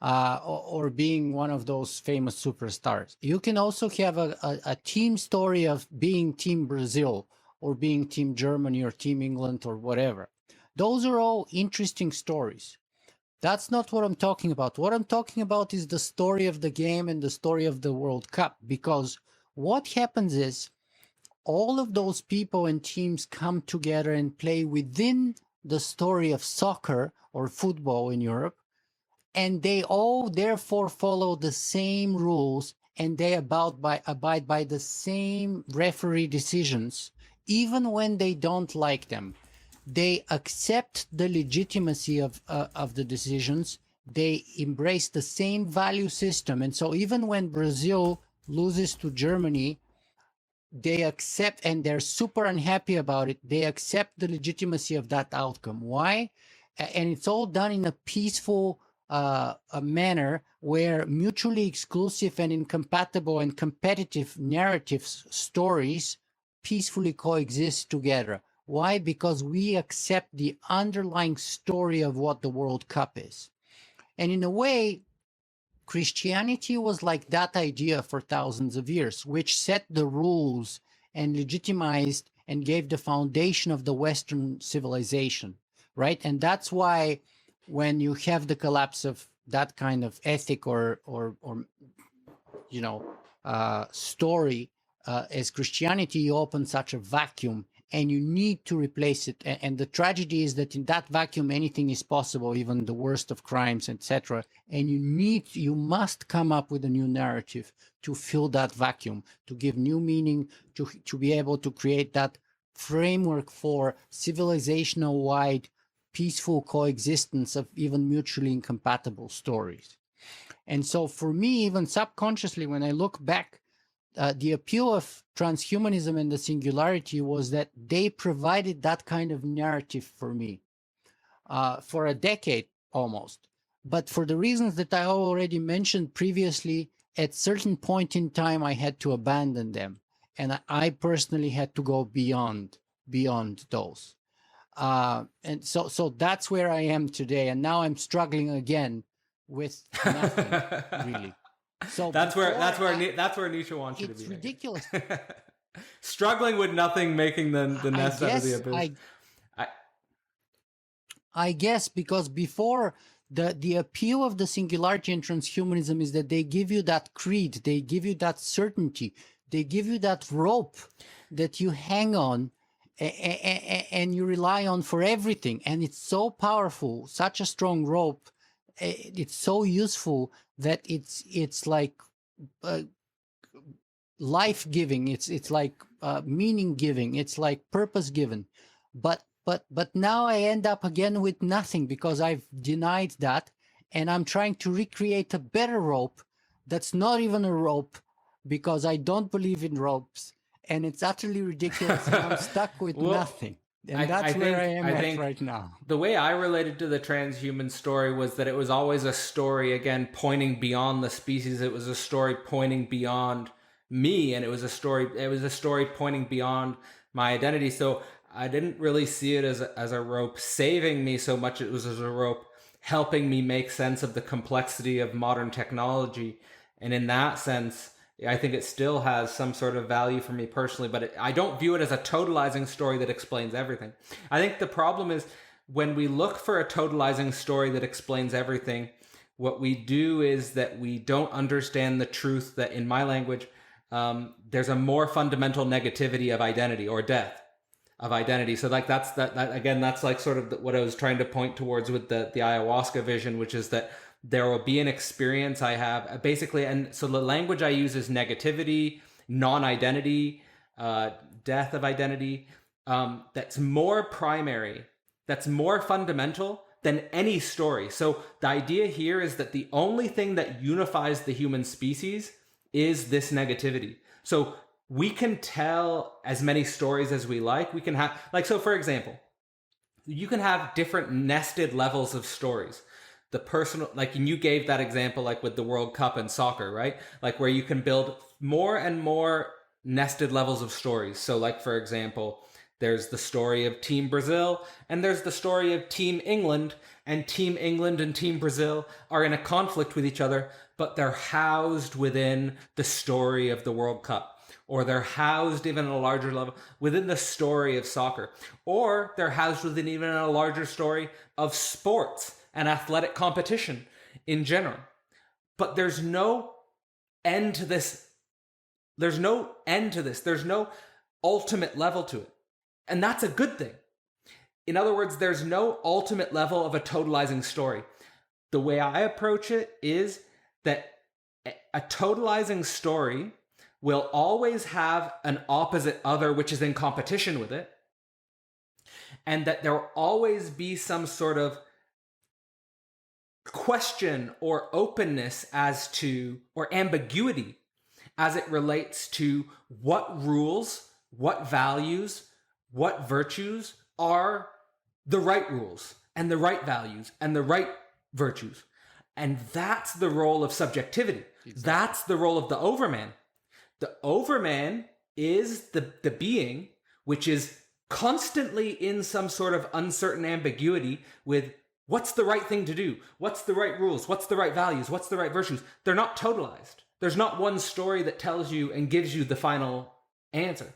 or being one of those famous superstars. You can also have a team story of being Team Brazil, or being Team Germany, or Team England, or whatever. Those are all interesting stories. That's not what I'm talking about. What I'm talking about is the story of the game and the story of the World Cup, because what happens is all of those people and teams come together and play within the story of soccer or football in Europe, and they all therefore follow the same rules, and they abide by the same referee decisions, even when they don't like them. They accept the legitimacy of the decisions. They embrace the same value system. And so even when Brazil loses to Germany, they accept, and they're super unhappy about it, they accept the legitimacy of that outcome. Why? And it's all done in a peaceful a manner where mutually exclusive and incompatible and competitive narratives, stories, peacefully coexist together. Why? Because we accept the underlying story of what the World Cup is. And in a way, Christianity was like that idea for thousands of years, which set the rules and legitimized and gave the foundation of the Western civilization, right? And that's why when you have the collapse of that kind of ethic or story as Christianity, you open such a vacuum, and you need to replace it. And the tragedy is that in that vacuum, anything is possible, even the worst of crimes, etc. And you must come up with a new narrative to fill that vacuum, to give new meaning, to be able to create that framework for civilizational-wide peaceful coexistence of even mutually incompatible stories. And so for me, even subconsciously, when I look back the appeal of transhumanism and the singularity was that they provided that kind of narrative for me for a decade almost. But for the reasons that I already mentioned previously, at certain point in time, I had to abandon them. And I personally had to go beyond those. And so that's where I am today. And now I'm struggling again with nothing, really. So that's where Nietzsche wants you to be. It's ridiculous. Struggling with nothing, making the nest out of the abyss. I guess because before the appeal of the singularity and transhumanism is that they give you that creed, they give you that certainty, they give you that rope that you hang on and you rely on for everything. And it's so powerful, such a strong rope. It's so useful that it's like life giving. It's like meaning giving. It's like purpose given. But now I end up again with nothing because I've denied that, and I'm trying to recreate a better rope that's not even a rope because I don't believe in ropes, and it's utterly ridiculous. And I'm stuck with nothing. And that's where I am right now. The way I related to the transhuman story was that it was always a story, again, pointing beyond the species. It was a story pointing beyond me, and it was a story pointing beyond my identity. So I didn't really see it as a rope saving me so much. It was as a rope helping me make sense of the complexity of modern technology. And in that sense, I think it still has some sort of value for me personally, but I don't view it as a totalizing story that explains everything. I think the problem is when we look for a totalizing story that explains everything, what we do is that we don't understand the truth that, in my language, there's a more fundamental negativity of identity or death of identity. So like that's like sort of what I was trying to point towards with the ayahuasca vision, which is that there will be an experience I have basically. And so the language I use is negativity, non-identity, death of identity. That's more primary, that's more fundamental than any story. So the idea here is that the only thing that unifies the human species is this negativity. So we can tell as many stories as we like. We can have, like, so for example, you can have different nested levels of stories. The personal, like, and you gave that example, like with the World Cup and soccer, right? Like where you can build more and more nested levels of stories. So like, for example, there's the story of Team Brazil and there's the story of Team England, and Team England and Team Brazil are in a conflict with each other, but they're housed within the story of the World Cup. Or they're housed even at a larger level within the story of soccer. Or they're housed within even a larger story of sports and athletic competition in general. But there's no end to this. There's no end to this. There's no ultimate level to it. And that's a good thing. In other words, there's no ultimate level of a totalizing story. The way I approach it is that a totalizing story will always have an opposite other which is in competition with it, and that there will always be some sort of question or openness as to, or ambiguity as it relates to what rules, what values, what virtues are the right rules and the right values and the right virtues. And that's the role of subjectivity. Exactly. That's the role of the overman. The overman is the being which is constantly in some sort of uncertain ambiguity with what's the right thing to do, what's the right rules, what's the right values, what's the right virtues. They're not totalized. There's not one story that tells you and gives you the final answer.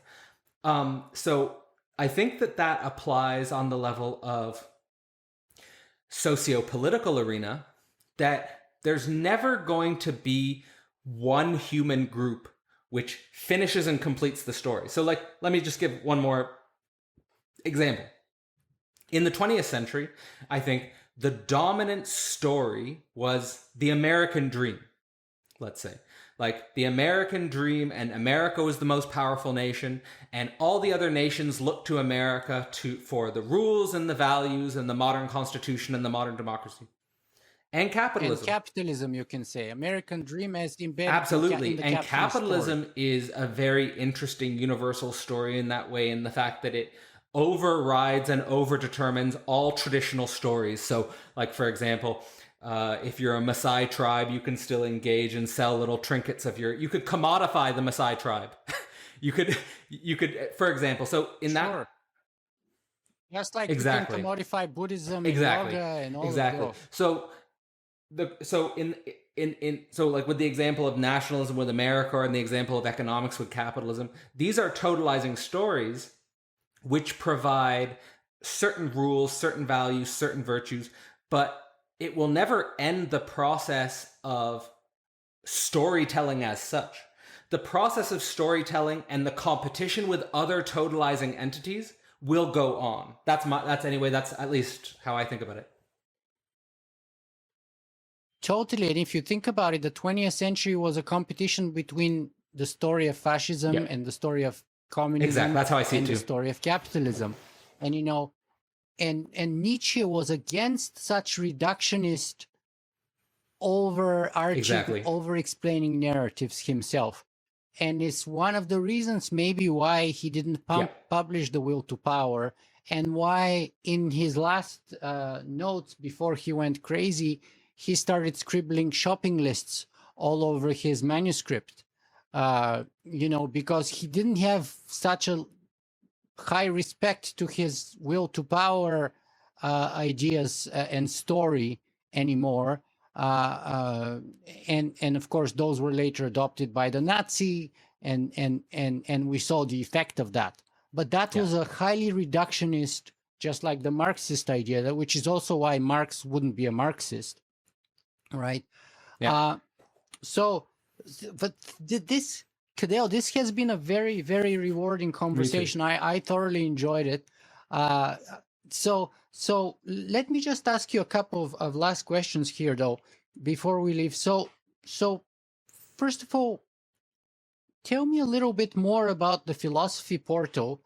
So I think that applies on the level of socio-political arena, that there's never going to be one human group which finishes and completes the story. So like, let me just give one more example. In the 20th century, I think the dominant story was the American dream, let's say. Like the American dream, and America was the most powerful nation, and all the other nations looked to America for the rules and the values and the modern constitution and the modern democracy. and And capitalism. capitalism, you can say. American dream as embedded Absolutely. in the And capitalist capitalism story. is a very interesting universal story in that way, in the fact that it overrides and overdetermines all traditional stories. So, like, for example, if you're a Maasai tribe, you can still engage and sell little trinkets of your. You could commodify the Maasai tribe. you could, for example. So in that, Sure. Just like you can exactly, commodify Buddhism and exactly, yoga and all of exactly. those. So so in so like with the example of nationalism with America and the example of economics with capitalism, these are totalizing stories which provide certain rules, certain values, certain virtues, but it will never end the process of storytelling as such. The process of storytelling and the competition with other totalizing entities will go on. That's at least how I think about it. Totally. And if you think about it, the 20th century was a competition between the story of fascism Yeah, and the story of communism. exactly. That's how I see it and too. the story of capitalism. And, and Nietzsche was against such reductionist, overarching, Exactly. over-explaining narratives himself. And it's one of the reasons maybe why he didn't publish The Will to Power, and why in his last notes before he went crazy, he started scribbling shopping lists all over his manuscript, because he didn't have such a high respect to his Will to Power ideas and story anymore. And of course, those were later adopted by the Nazi, and we saw the effect of that. But that was a highly reductionist, just like the Marxist idea, which is also why Marx wouldn't be a Marxist, right? Yeah. But this, Cadell, this has been a very, very rewarding conversation. I thoroughly enjoyed it. So let me just ask you a couple of last questions here, though, before we leave. So first of all, tell me a little bit more about the Philosophy Portal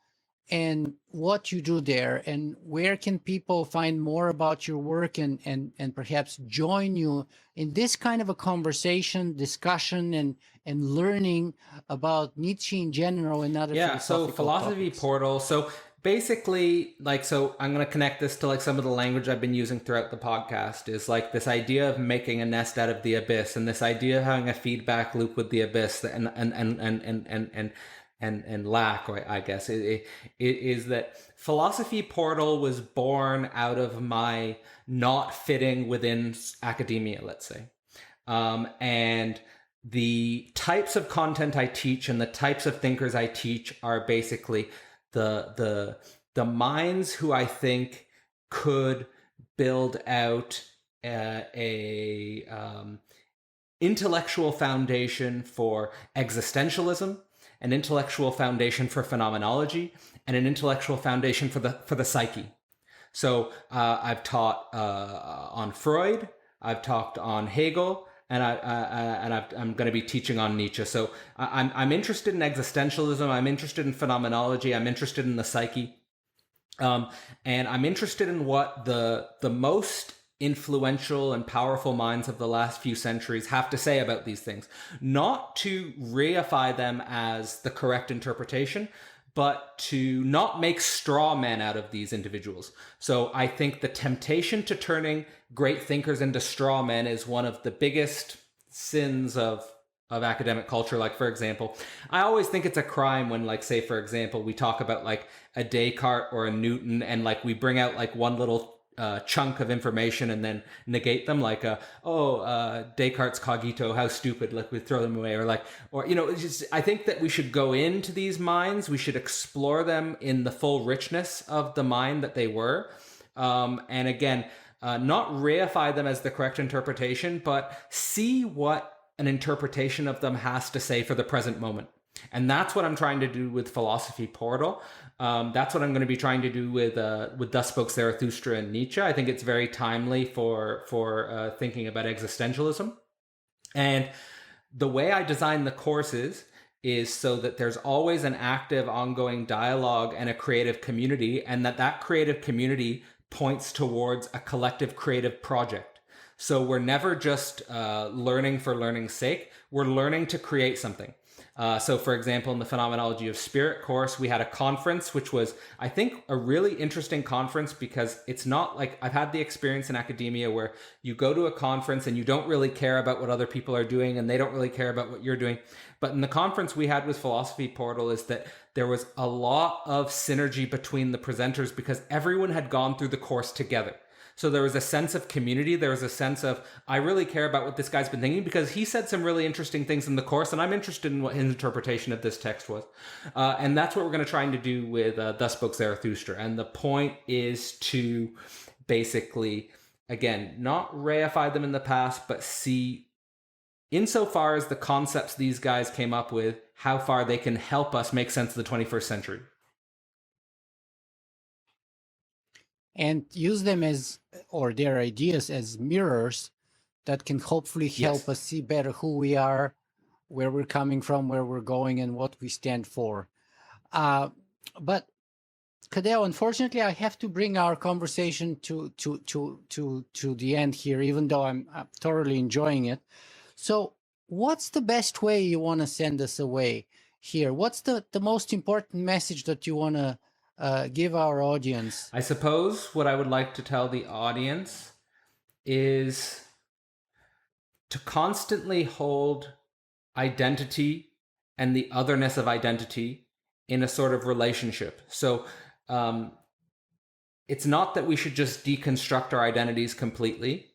and what you do there, and where can people find more about your work and perhaps join you in this kind of a conversation, discussion, and learning about Nietzsche in general and other philosophical so Philosophy topics. Portal. So basically, I'm going to connect this to like some of the language I've been using throughout the podcast, is like this idea of making a nest out of the abyss, and this idea of having a feedback loop with the abyss, and lack, or I guess it is that Philosophy Portal was born out of my not fitting within academia, let's say, and the types of content I teach and the types of thinkers I teach are basically the minds who I think could build out a intellectual foundation for existentialism, an intellectual foundation for phenomenology, and an intellectual foundation for the psyche. So I've taught on Freud, I've talked on Hegel, and I'm going to be teaching on Nietzsche. So I'm interested in existentialism. I'm interested in phenomenology. I'm interested in the psyche, and I'm interested in what the most influential and powerful minds of the last few centuries have to say about these things. Not to reify them as the correct interpretation, but to not make straw men out of these individuals. So I think the temptation to turning great thinkers into straw men is one of the biggest sins of academic culture. Like, for example, I always think it's a crime when, like, say, for example, we talk about like a Descartes or a Newton, and like we bring out like one little chunk of information and then negate them, like Descartes' cogito, how stupid, like we throw them away, or it's just, I think that we should go into these minds, we should explore them in the full richness of the mind that they were, and again, not reify them as the correct interpretation, but see what an interpretation of them has to say for the present moment. And that's what I'm trying to do with Philosophy Portal. That's what I'm going to be trying to do with Thus Spoke Zarathustra and Nietzsche. I think it's very timely for thinking about existentialism. And the way I design the courses is so that there's always an active, ongoing dialogue and a creative community, and that creative community points towards a collective creative project. So we're never just learning for learning's sake. We're learning to create something. So, for example, in the Phenomenology of Spirit course, we had a conference, which was, I think, a really interesting conference because it's not like I've had the experience in academia where you go to a conference and you don't really care about what other people are doing and they don't really care about what you're doing. But in the conference we had with Philosophy Portal is that there was a lot of synergy between the presenters because everyone had gone through the course together. So there was a sense of community. There was a sense of, I really care about what this guy's been thinking because he said some really interesting things in the course, and I'm interested in what his interpretation of this text was. And that's what we're going to try to do with Thus Spoke Zarathustra. And the point is to basically, again, not reify them in the past, but see, insofar as the concepts these guys came up with, how far they can help us make sense of the 21st century. And use them as, or their ideas as mirrors that can hopefully help us see better who we are, where we're coming from, where we're going, and what we stand for. But Cadell, unfortunately, I have to bring our conversation to the end here, even though I'm thoroughly enjoying it. So, what's the best way you want to send us away here? What's the most important message that you want to give our audience? I suppose what I would like to tell the audience is to constantly hold identity and the otherness of identity in a sort of relationship. So it's not that we should just deconstruct our identities completely.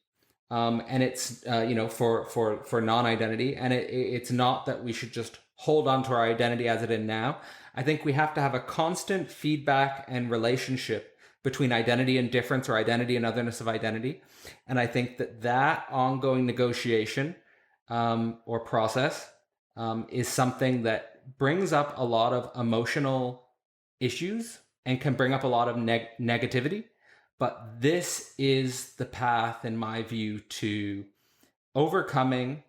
And it's, for non-identity. And it's not that we should just hold on to our identity as it is now. I think we have to have a constant feedback and relationship between identity and difference or identity and otherness of identity. And I think that ongoing negotiation or process is something that brings up a lot of emotional issues and can bring up a lot of negativity. But this is the path, in my view, to overcoming,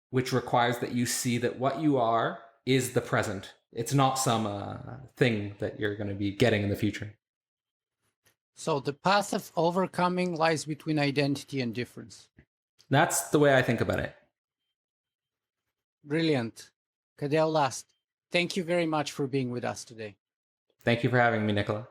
which requires that you see that what you are is the present. It's not some thing that you're going to be getting in the future. So the path of overcoming lies between identity and difference. That's the way I think about it. Brilliant. Cadell Last, thank you very much for being with us today. Thank you for having me, Nicola.